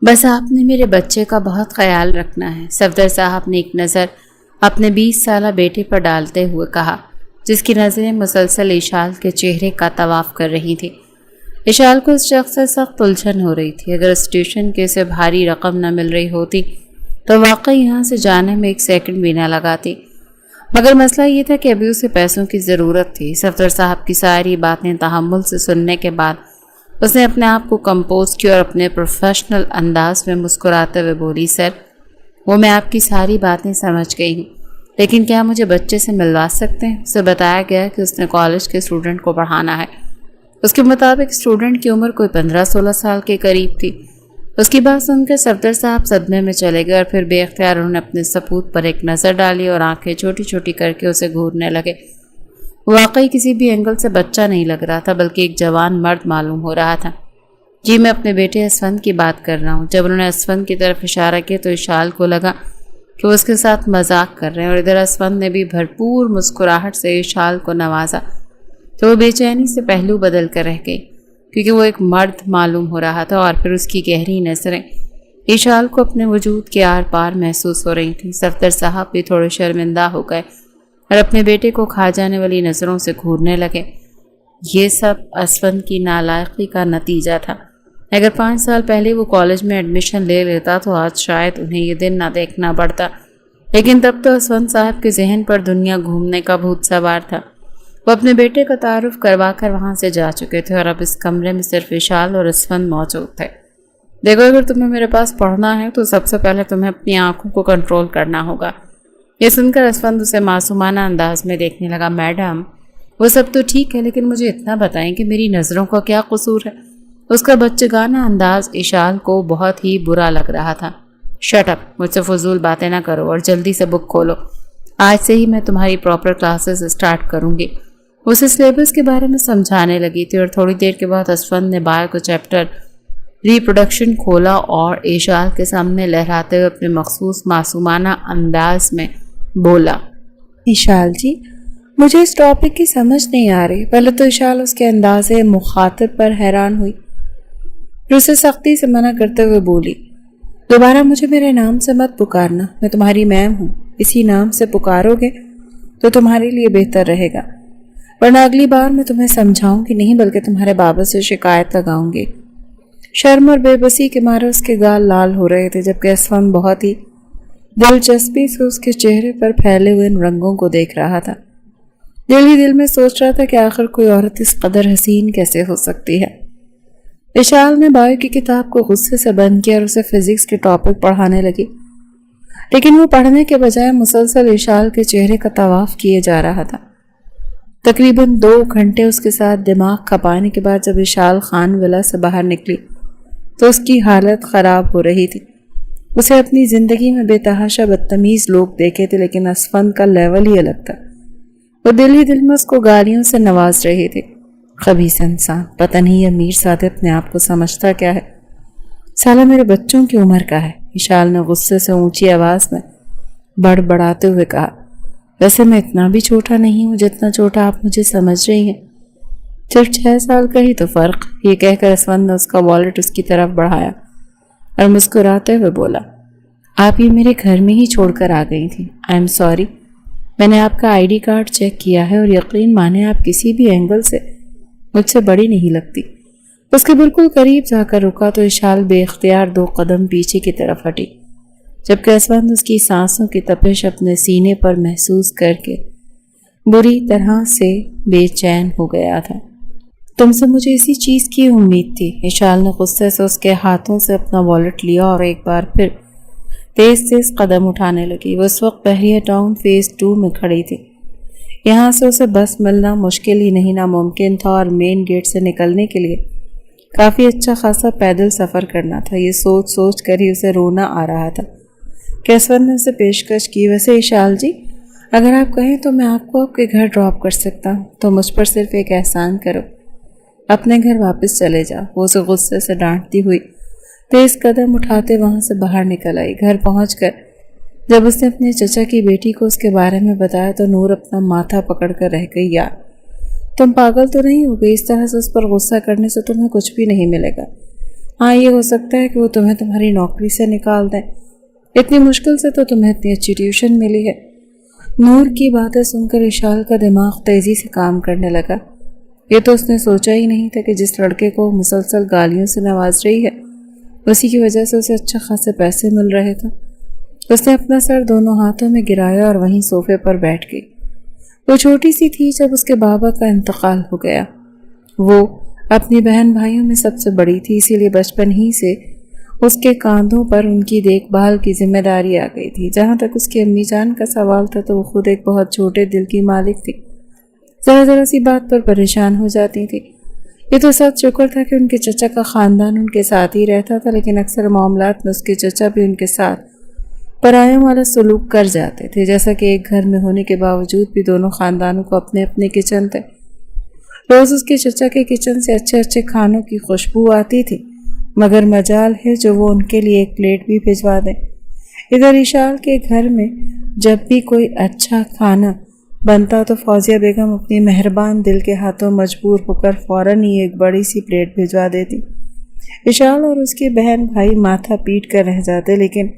بس آپ نے میرے بچے کا بہت خیال رکھنا ہے، صفدر صاحب نے ایک نظر اپنے 20 سالہ بیٹے پر ڈالتے ہوئے کہا، جس کی نظریں مسلسل اشال کے چہرے کا طواف کر رہی تھی۔ اشال کو اس شخص سے سخت الجھن ہو رہی تھی۔ اگر اسٹیشن کے اسے بھاری رقم نہ مل رہی ہوتی تو واقعی یہاں سے جانے میں 1 سیکنڈ بھی نہ لگاتی، مگر مسئلہ یہ تھا کہ ابھی اسے پیسوں کی ضرورت تھی۔ صفدر صاحب کی ساری باتیں تحمل سے سننے کے بعد اس نے اپنے آپ کو کمپوز کیا اور اپنے پروفیشنل انداز میں مسکراتے ہوئے بولی، سر وہ میں آپ کی ساری باتیں سمجھ گئی ہوں، لیکن کیا مجھے بچے سے ملوا سکتے ہیں؟ اسے بتایا گیا کہ اس نے کالج کے اسٹوڈنٹ کو پڑھانا ہے۔ اس کے مطابق اسٹوڈنٹ کی عمر کوئی 15-16 سال کے قریب تھی۔ اس کی بات سن کر صفدر صاحب صدمے میں چلے گئے اور پھر بے اختیار انہوں نے اپنے ثبوت پر ایک نظر ڈالی اور آنکھیں چھوٹی چھوٹی کر کے اسے گھورنے لگے۔ واقعی کسی بھی اینگل سے بچہ نہیں لگ رہا تھا، بلکہ ایک جوان مرد معلوم ہو رہا تھا۔ جی میں اپنے بیٹے اسفند کی بات کر رہا ہوں۔ جب انہوں نے اسفند کی طرف اشارہ کیا تو اشال کو لگا کہ وہ اس کے ساتھ مذاق کر رہے ہیں، اور ادھر اسفند نے بھی بھرپور مسکراہٹ سے اشال کو نوازا تو وہ بے چینی سے پہلو بدل کر رہ گئی، کیونکہ وہ ایک مرد معلوم ہو رہا تھا اور پھر اس کی گہری نظریں اشال کو اپنے وجود کے آر پار محسوس ہو رہی تھیں۔ صفدر صاحب بھی تھوڑے شرمندہ ہو گئے اور اپنے بیٹے کو کھا جانے والی نظروں سے گھورنے لگے۔ یہ سب اسفند کی نالائقی کا نتیجہ تھا۔ اگر 5 سال پہلے وہ کالج میں ایڈمیشن لے لیتا تو آج شاید انہیں یہ دن نہ دیکھنا پڑتا، لیکن تب تو اسفند صاحب کے ذہن پر دنیا گھومنے کا بھوت سوار تھا۔ وہ اپنے بیٹے کا تعارف کروا کر وہاں سے جا چکے تھے اور اب اس کمرے میں صرف اشال اور اسفند موجود تھے۔ دیکھو، اگر تمہیں میرے پاس پڑھنا ہے تو سب سے پہلے تمہیں اپنی آنکھوں کو کنٹرول کرنا ہوگا۔ یہ سن کر اسفند اسے معصومانہ انداز میں دیکھنے لگا۔ میڈم وہ سب تو ٹھیک ہے، لیکن مجھے اتنا بتائیں کہ میری نظروں کا کیا قصور ہے؟ اس کا بچگانہ انداز اشال کو بہت ہی برا لگ رہا تھا۔ شٹ اپ، مجھ سے فضول باتیں نہ کرو اور جلدی سے بک کھولو۔ آج سے ہی میں تمہاری پراپر کلاسز اسٹارٹ کروں گی۔ اسے سلیبس کے بارے میں سمجھانے لگی تھی اور تھوڑی دیر کے بعد اسفند نے بایو کا چیپٹر ریپروڈکشن کھولا اور اشال کے سامنے لہراتے ہوئے اپنے مخصوص معصومانہ انداز میں بولا، اشال جی مجھے اس ٹاپک کی سمجھ نہیں آ رہی۔ پہلے تو اشال اس کے انداز مخاطب پر حیران ہوئی، پھر اسے سختی سے منع کرتے ہوئے بولی، دوبارہ مجھے میرے نام سے مت پکارنا، میں تمہاری میم ہوں۔ اسی نام سے پکارو گے تو تمہارے لیے بہتر رہے گا، ورنہ اگلی بار میں تمہیں سمجھاؤں گی نہیں بلکہ تمہارے بابا سے شکایت لگاؤں گی۔ شرم اور بے بسی کے مارے اس کے گال لال ہو رہے تھے، جبکہ اسفند بہت ہی دلچسپی سے اس کے چہرے پر پھیلے ہوئے ان رنگوں کو دیکھ رہا تھا۔ دل ہی دل میں سوچ رہا تھا کہ آخر کوئی عورت اس قدر حسین کیسے ہو سکتی ہے۔ اشال نے بایو کی کتاب کو غصے سے بند کیا اور اسے فزکس کے ٹاپک پڑھانے لگی، لیکن وہ پڑھنے کے بجائے مسلسل اشال کے چہرے کا طواف کیے جا رہا تھا۔ تقریباً 2 گھنٹے اس کے ساتھ دماغ کھپانے کے بعد جب اشال خان ولا سے باہر نکلی تو اس کی حالت خراب ہو رہی تھی۔ اسے اپنی زندگی میں بے تحاشا بدتمیز لوگ دیکھے تھے، لیکن اسفند کا لیول ہی الگ تھا۔ وہ دل ہی دل میں اس کو گالیوں سے نواز رہے تھے۔ خبیث انسان، پتہ نہیں یہ امیر سادے اپنے آپ کو سمجھتا کیا ہے، سالہ میرے بچوں کی عمر کا ہے۔ اشال نے غصے سے اونچی آواز میں بڑبڑاتے ہوئے کہا، ویسے میں اتنا بھی چھوٹا نہیں ہوں جتنا چھوٹا آپ مجھے سمجھ رہی ہیں، صرف 6 سال کا ہی تو فرق۔ یہ کہہ کر اسفند نے اس کا والٹ اس کی طرف بڑھایا اور مسکراتے ہوئے بولا، آپ یہ میرے گھر میں ہی چھوڑ کر آ گئی تھیں۔ آئی ایم سوری، میں نے آپ کا ID کارڈ چیک کیا ہے اور یقین مانے آپ کسی بھی اینگل سے مجھ سے بڑی نہیں لگتی۔ اس کے بالکل قریب جا کر رکا تو اشال بے اختیار 2 قدم پیچھے کی طرف ہٹی، جبکہ اسفند اس کی سانسوں کی تپش اپنے سینے پر محسوس کر کے بری طرح سے بے چین ہو گیا تھا۔ تم سے مجھے اسی چیز کی امید تھی۔ اشال نے غصے سے اس کے ہاتھوں سے اپنا والٹ لیا اور ایک بار پھر تیز تیز قدم اٹھانے لگی۔ وہ اس وقت بحریہ ٹاؤن فیز 2 میں کھڑی تھی۔ یہاں سے اسے بس ملنا مشکل ہی نہیں ناممکن تھا اور مین گیٹ سے نکلنے کے لیے کافی اچھا خاصا پیدل سفر کرنا تھا۔ یہ سوچ سوچ کر ہی اسے رونا آ رہا تھا کہ اسفند نے اسے پیشکش کی، ویسے اشال جی اگر آپ کہیں تو میں آپ کو آپ کے گھر ڈراپ کر سکتا ہوں، تو مجھ پر صرف ایک احسان کرو، اپنے گھر واپس چلے جا۔ وہ اسے غصے سے ڈانٹتی ہوئی تیز قدم اٹھاتے وہاں سے باہر نکل آئی۔ گھر پہنچ کر جب اس نے اپنے چچا کی بیٹی کو اس کے بارے میں بتایا تو نور اپنا ماتھا پکڑ کر رہ گئی۔ یار تم پاگل تو نہیں ہو گئی؟ اس طرح سے اس پر غصہ کرنے سے تمہیں کچھ بھی نہیں ملے گا۔ ہاں یہ ہو سکتا ہے کہ وہ تمہیں تمہاری نوکری سے نکال دیں، اتنی مشکل سے تو تمہیں اتنی اچھی ٹیوشن ملی ہے۔ نور کی باتیں سن کر اشال کا دماغ تیزی سے کام کرنے لگا۔ یہ تو اس نے سوچا ہی نہیں تھا کہ جس لڑکے کو مسلسل گالیوں سے نواز رہی ہے اسی کی وجہ سے اسے اچھے خاصے پیسے مل رہے تھے۔ اس نے اپنا سر دونوں ہاتھوں میں گرایا اور وہیں صوفے پر بیٹھ گئی۔ وہ چھوٹی سی تھی جب اس کے بابا کا انتقال ہو گیا۔ وہ اپنی بہن بھائیوں میں سب سے بڑی تھی، اسی لیے بچپن ہی سے اس کے کاندھوں پر ان کی دیکھ بھال کی ذمہ داری آ گئی تھی۔ جہاں تک اس کی امی جان کا سوال تھا تو وہ خود ایک بہت چھوٹے دل کی مالک تھی، ذرا ذرا سی بات پر پریشان ہو جاتی تھی۔ یہ تو سچ شکر تھا کہ ان کے چچا کا خاندان ان کے ساتھ ہی رہتا تھا، لیکن اکثر معاملات میں اس کے چچا بھی ان کے ساتھ پرایوں والا سلوک کر جاتے تھے، جیسا کہ ایک گھر میں ہونے کے باوجود بھی دونوں خاندانوں کو اپنے اپنے کچن تھے۔ روز اس کے چچا کے کچن سے اچھے اچھے کھانوں کی خوشبو آتی تھی، مگر مجال ہے جو وہ ان کے لیے ایک پلیٹ بھی بھجوا دیں۔ ادھر اشال کے گھر میں جب بھی کوئی اچھا کھانا بنتا تو فوزیہ بیگم اپنی مہربان دل کے ہاتھوں مجبور ہو کر فوراً ہی ایک بڑی سی پلیٹ بھجوا دیتی۔ اشال اور اس کے بہن بھائی ماتھا پیٹ کر رہ جاتے، لیکن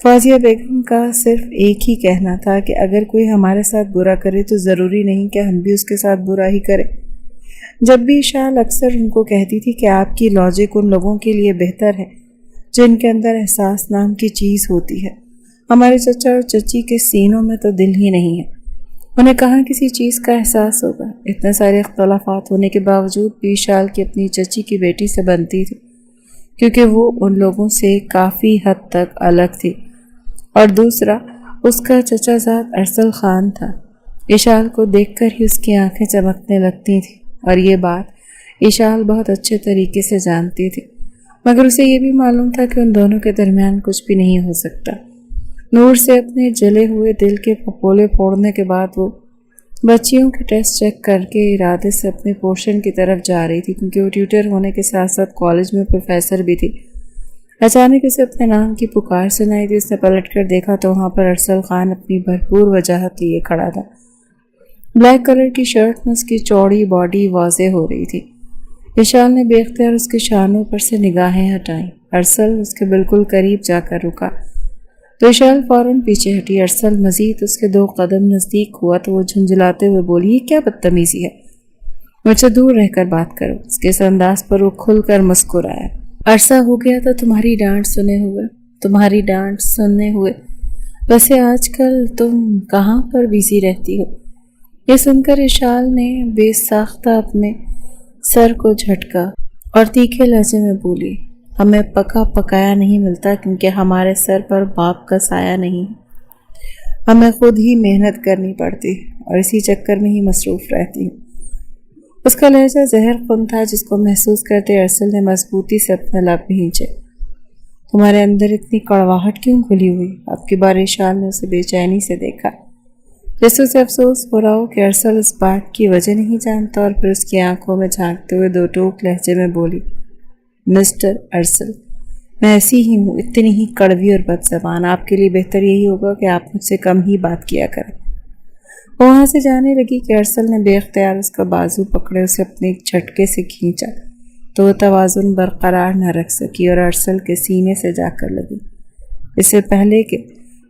فوزیہ بیگم کا صرف ایک ہی کہنا تھا کہ اگر کوئی ہمارے ساتھ برا کرے تو ضروری نہیں کہ ہم بھی اس کے ساتھ برا ہی کریں۔ جب بھی اشال اکثر ان کو کہتی تھی کہ آپ کی لاجک ان لوگوں کے لیے بہتر ہے جن کے اندر احساس نام کی چیز ہوتی ہے، ہمارے چچا اور چچی کے سینوں میں تو دل ہی نہیں ہے، انہیں کہاں کسی چیز کا احساس ہوگا۔ اتنے سارے اختلافات ہونے کے باوجود بھی اشال کی اپنی چچی کی بیٹی سے بنتی تھی، کیونکہ وہ ان لوگوں سے کافی حد تک الگ تھی، اور دوسرا اس کا چچا زاد ارسل خان تھا۔ اشال کو دیکھ کر ہی اس کی آنکھیں چمکنے لگتی تھیں، اور یہ بات اشال بہت اچھے طریقے سے جانتی تھی، مگر اسے یہ بھی معلوم تھا کہ ان دونوں کے درمیان کچھ بھی نہیں ہو سکتا۔ نور سے اپنے جلے ہوئے دل کے پھپولے پھوڑنے کے بعد وہ بچیوں کے ٹیسٹ چیک کر کے ارادے سے اپنے پورشن کی طرف جا رہی تھی، کیونکہ وہ ٹیوٹر ہونے کے ساتھ ساتھ کالج میں پروفیسر بھی تھی۔ اچانک اسے اپنے نام کی پکار سنائی تھی۔ اس نے پلٹ کر دیکھا تو وہاں پر ارسل خان اپنی بھرپور وجاہت لیے کھڑا تھا۔ بلیک کلر کی شرٹ میں اس کی چوڑی باڈی واضح ہو رہی تھی۔ اشال نے بے اختیار اس کے شانوں پر سے نگاہیں ہٹائیں۔ ارسل اس کے بالکل قریب جا کر رکا تو اشال فوراً پیچھے ہٹی۔ ارسل مزید اس کے 2 قدم نزدیک ہوا تو وہ جھنجھلاتے ہوئے بولی، یہ کیا بدتمیزی ہے، مجھ سے دور رہ کر بات کرو۔ اس کے اس انداز پر وہ کھل کر مسکرایا۔ عرصہ ہو گیا تھا تمہاری ڈانٹ سننے ہوئے، ویسے آج کل تم کہاں پر بیزی رہتی ہو؟ یہ سن کر اشال نے بے ساختہ اپنے سر کو جھٹکا اور تیکھے لہجے میں بولی، ہمیں پکا پکایا نہیں ملتا کیونکہ ہمارے سر پر باپ کا سایہ نہیں ہے، ہمیں خود ہی محنت کرنی پڑتی اور اسی چکر میں ہی مصروف رہتی ہوں۔ اس کا لہجہ زہر خون تھا جس کو محسوس کرتے ارسل نے مضبوطی سے اپنے لب بھینچے۔ تمہارے اندر اتنی کڑواہٹ کیوں کھلی ہوئی؟ اب کی بار اشال نے اسے بے چینی سے دیکھا، جیسے اسے افسوس ہو رہا ہو کہ ارسل اس بات کی وجہ نہیں جانتا، اور پھر اس کی آنکھوں میں جھانکتے ہوئے 2 ٹوک لہجے میں بولی، مسٹر ارسل، میں ایسی ہی ہوں، اتنی ہی کڑوی اور بد زبان۔ آپ کے لیے بہتر یہی ہوگا کہ آپ مجھ سے کم ہی بات کیا کریں۔ وہ وہاں سے جانے لگی کہ ارسل نے بے اختیار اس کا بازو پکڑے اسے اپنے ایک جھٹکے سے کھینچا تو وہ توازن برقرار نہ رکھ سکی اور ارسل کے سینے سے جا کر لگی۔ اس سے پہلے کہ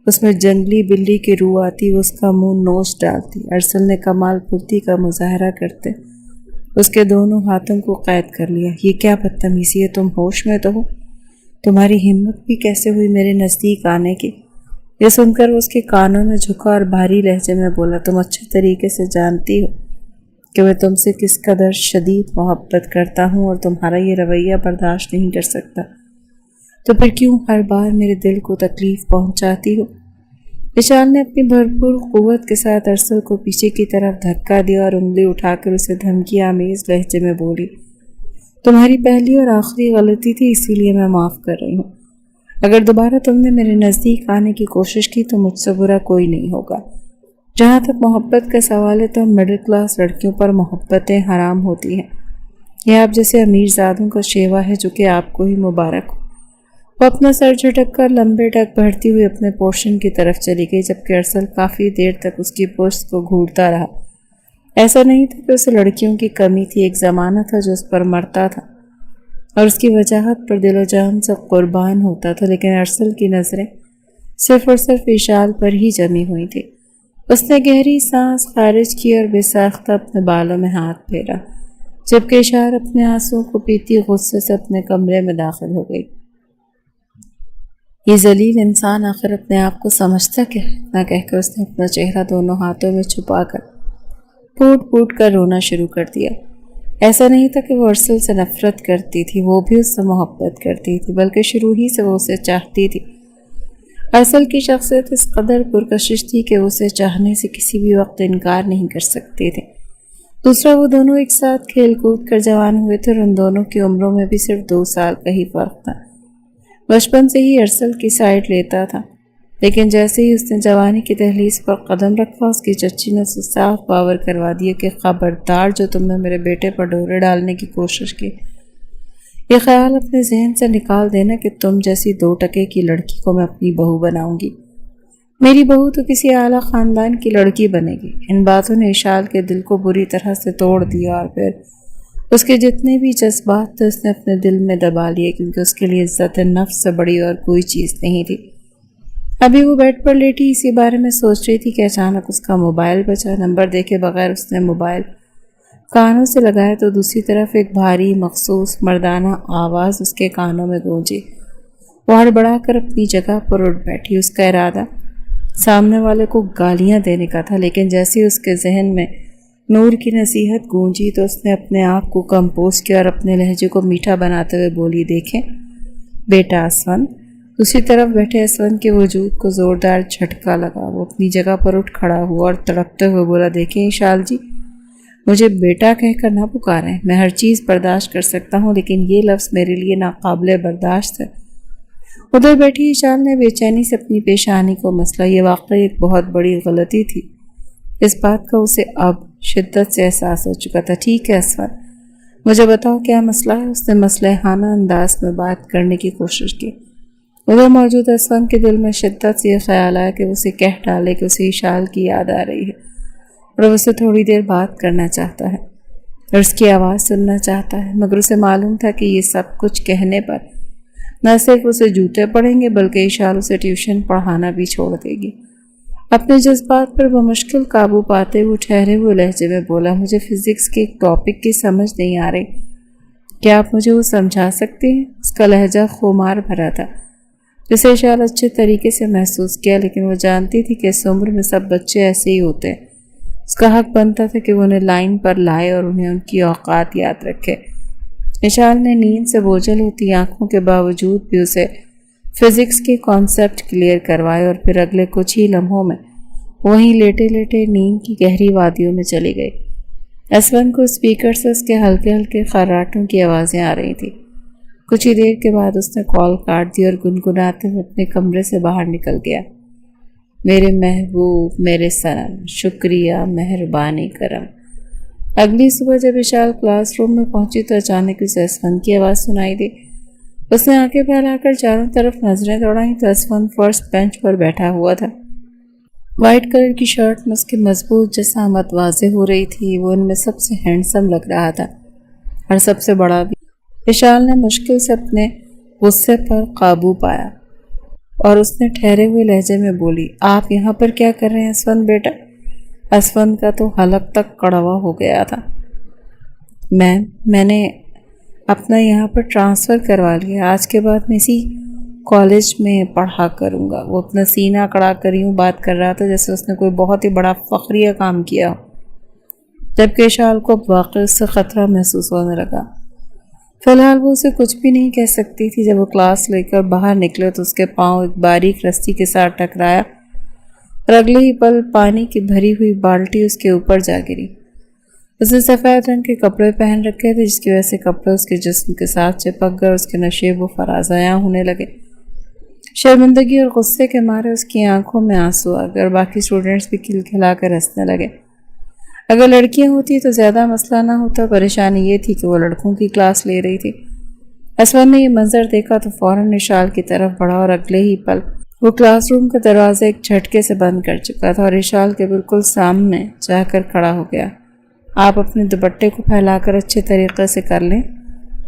اس میں جنگلی بلی کی روح آتی وہ اس کا منہ نوچ ڈالتی۔ ارسل نے کمال پھرتی کا مظاہرہ کرتے اس کے دونوں ہاتھوں کو قید کر لیا۔ یہ کیا بدتمیزی ہے، تم ہوش میں تو ہو؟ تمہاری ہمت بھی کیسے ہوئی میرے نزدیک آنے کی؟ یہ سن کر وہ اس کے کانوں میں جھکا اور بھاری لہجے میں بولا، تم اچھے طریقے سے جانتی ہو کہ میں تم سے کس قدر شدید محبت کرتا ہوں اور تمہارا یہ رویہ برداشت نہیں کر سکتا، تو پھر کیوں ہر بار میرے دل کو تکلیف پہنچاتی ہو؟ اشال نے اپنی بھرپور قوت کے ساتھ ارسل کو پیچھے کی طرف دھکا دیا اور انگلی اٹھا کر اسے دھمکی آمیز لہجے میں بولی، تمہاری پہلی اور آخری غلطی تھی، اسی لیے میں معاف کر رہی ہوں۔ اگر دوبارہ تم نے میرے نزدیک آنے کی کوشش کی تو مجھ سے برا کوئی نہیں ہوگا۔ جہاں تک محبت کا سوال ہے تو مڈل کلاس لڑکیوں پر محبتیں حرام ہوتی ہیں، یہ آپ جیسے امیر زادوں کا شیوا ہے جو کہ آپ کو ہی مبارک ہو۔ وہ اپنا سر جھٹک کر لمبے ٹک بڑھتی ہوئی اپنے پورشن کی طرف چلی گئی، جبکہ ارسل کافی دیر تک اس کی پشت کو گھورتا رہا۔ ایسا نہیں تھا کہ اسے لڑکیوں کی کمی تھی، ایک زمانہ تھا جو اس پر مرتا تھا۔ اور اس کی وجاہت پر دل و جان سے قربان ہوتا تھا، لیکن ارسل کی نظریں صرف اور صرف اشال پر ہی جمی ہوئی تھی۔ اس نے گہری سانس خارج کی اور بے ساختہ اپنے بالوں میں ہاتھ پھیرا، جبکہ اشار اپنے آنسوں کو پیتی غصے سے اپنے کمرے میں داخل ہو گئی۔ یہ ذلیل انسان آخر اپنے آپ کو سمجھتا کیا نہ کہہ کر اس نے اپنا چہرہ دونوں ہاتھوں میں چھپا کر پھوٹ پھوٹ کر رونا شروع کر دیا۔ ایسا نہیں تھا کہ وہ ارسل سے نفرت کرتی تھی، وہ بھی اس سے محبت کرتی تھی، بلکہ شروع ہی سے وہ اسے چاہتی تھی۔ ارسل کی شخصیت اس قدر پرکشش تھی کہ اسے چاہنے سے کسی بھی وقت انکار نہیں کر سکتے تھے۔ دوسرا، وہ دونوں ایک ساتھ کھیل کود کر جوان ہوئے تھے اور ان دونوں کی عمروں میں بھی صرف 2 سال کا ہی فرق تھا۔ بچپن سے ہی ارسل کی سائڈ لیتا تھا، لیکن جیسے ہی اس نے جوانی کی دہلیز پر قدم رکھا، اس کی چچی نے اسے صاف باور کروا دیا کہ خبردار جو تم نے میرے بیٹے پر ڈورے ڈالنے کی کوشش کی، یہ خیال اپنے ذہن سے نکال دینا کہ تم جیسی 2 ٹکے کی لڑکی کو میں اپنی بہو بناؤں گی۔ میری بہو تو کسی اعلیٰ خاندان کی لڑکی بنے گی۔ ان باتوں نے اشال کے دل کو بری طرح سے توڑ دیا اور پھر اس کے جتنے بھی جذبات تھے اس نے اپنے دل میں دبا لیے، کیونکہ اس کے لیے عزت نفس سے بڑی اور کوئی چیز نہیں تھی۔ ابھی وہ بیڈ پر لیٹی اسی بارے میں سوچ رہی تھی کہ اچانک اس کا موبائل بجا۔ نمبر دیکھے بغیر اس نے موبائل کانوں سے لگایا تو دوسری طرف ایک بھاری مخصوص مردانہ آواز اس کے کانوں میں گونجی۔ وہ ہڑبڑا کر اپنی جگہ پر اٹھ بیٹھی۔ اس کا ارادہ سامنے والے کو گالیاں دینے کا تھا، لیکن جیسے ہی اس کے ذہن میں نور کی نصیحت گونجی تو اس نے اپنے آپ کو کمپوز کیا اور اپنے لہجے کو میٹھا بناتے ہوئے بولی، دیکھیں بیٹا اسون۔ دوسری طرف بیٹھے اسون کے وجود کو زوردار جھٹکا لگا۔ وہ اپنی جگہ پر اٹھ کھڑا ہوا اور تڑپتے ہوئے بولا، دیکھیں اشال جی، مجھے بیٹا کہہ کر نہ پکاریں۔ میں ہر چیز برداشت کر سکتا ہوں، لیکن یہ لفظ میرے لیے ناقابل برداشت ہے۔ ادھر بیٹھی اشال نے بے چینی سے اپنی پیشانی کو مسلا۔ یہ واقعی ایک بہت بڑی غلطی تھی۔ اس بات کا اسے اب شدت سے احساس ہو چکا تھا۔ ٹھیک ہے اسون، مجھے بتاؤ کیا مسئلہ ہے؟ اس نے مصلحانہ انداز میں بات کرنے کی کوشش کی۔ ادھر موجود اسون کے دل میں شدت سے یہ خیال آیا کہ اسے کہہ ڈالے کہ اسے اشال کی یاد آ رہی ہے اور وہ اسے تھوڑی دیر بات کرنا چاہتا ہے اور اس کی آواز سننا چاہتا ہے، مگر اسے معلوم تھا کہ یہ سب کچھ کہنے پر نہ صرف اسے جوتے پڑیں گے بلکہ اشال اسے ٹیوشن پڑھانا بھی چھوڑ دے گی۔ اپنے جذبات پر بمشکل قابو پاتے ہوئے ٹھہرے ہوئے لہجے میں بولا، مجھے فزکس کے ایک ٹاپک کی سمجھ نہیں آ رہی، کیا آپ مجھے وہ سمجھا سکتے ہیں؟ اس کا لہجہ خمار بھرا تھا جسے اشال اچھے طریقے سے محسوس کیا، لیکن وہ جانتی تھی کہ اس عمر میں سب بچے ایسے ہی ہوتے ہیں۔ اس کا حق بنتا تھا کہ وہ انہیں لائن پر لائے اور انہیں ان کی اوقات یاد رکھے۔ اشال نے نیند سے بوجھل ہوتی آنکھوں کے باوجود بھی اسے فزکس کے کانسیپٹ کلیئر کروائے اور پھر اگلے کچھ ہی لمحوں میں وہیں لیٹے لیٹے نیند کی گہری وادیوں میں چلی گئی۔ اسون کو اسپیکر سے اس کے ہلکے ہلکے خراٹوں کی آوازیں آ رہی تھیں۔ کچھ ہی دیر کے بعد اس نے کال کاٹ دی اور گنگناتے ہوئے اپنے کمرے سے باہر نکل گیا۔ میرے محبوب، میرے سنم، شکریہ، مہربانی کرم۔ اگلی صبح جب اشال کلاس روم میں پہنچی تو اچانک اسے اسون کی آواز سنائی دی۔ اس نے آنکھیں پھیلا کر چاروں طرف نظریں دوڑائیں تو اسون فرسٹ بینچ پر بیٹھا ہوا تھا۔ وائٹ کلر کی شرٹ میں اس کی مضبوط جسامت واضح ہو رہی تھی۔ وہ ان میں سب سے ہینڈسم لگ رہا تھا اور سب سے بڑا بھی۔ اشال نے مشکل سے اپنے غصے پر قابو پایا اور اس نے ٹھہرے ہوئے لہجے میں بولی، آپ یہاں پر کیا کر رہے ہیں اسون بیٹا؟ اسون کا تو حلق تک کڑوا ہو گیا تھا۔ میں نے اپنا یہاں پر ٹرانسفر کروا لیا، آج کے بعد میں اسی کالج میں پڑھا کروں گا۔ وہ اپنا سینہ اکڑا کر یوں بات کر رہا تھا جیسے اس نے کوئی بہت ہی بڑا فخریہ کام کیا، جبکہ اشال کو اب واقعی اس سے خطرہ محسوس ہونے لگا۔ فی الحال وہ اسے کچھ بھی نہیں کہہ سکتی تھی۔ جب وہ کلاس لے کر باہر نکلے تو اس کے پاؤں ایک باریک رسی کے ساتھ ٹکرایا اور اگلے ہی پل پانی کی بھری ہوئی بالٹی اس کے اوپر جا گری۔ اس نے سفید رنگ کے کپڑے پہن رکھے تھے جس کی وجہ سے کپڑے اس کے جسم کے ساتھ چپک گئے اور اس کے نشیب و فرازیاں ہونے لگے۔ شرمندگی اور غصے کے مارے اس کی آنکھوں میں آنسو آ گئے اور باقی اسٹوڈنٹس بھی کھلکھلا کر ہنسنے لگے۔ اگر لڑکیاں ہوتی تو زیادہ مسئلہ نہ ہوتا، پریشانی یہ تھی کہ وہ لڑکوں کی کلاس لے رہی تھی۔ اسون نے یہ منظر دیکھا تو فوراً اشال کی طرف بڑھا اور اگلے ہی پل وہ کلاس روم کا دروازہ ایک جھٹکے سے بند کر چکا تھا اور اشال کے بالکل سامنے جا کر کھڑا ہو گیا۔ آپ اپنے دوپٹے کو پھیلا کر اچھے طریقے سے کر لیں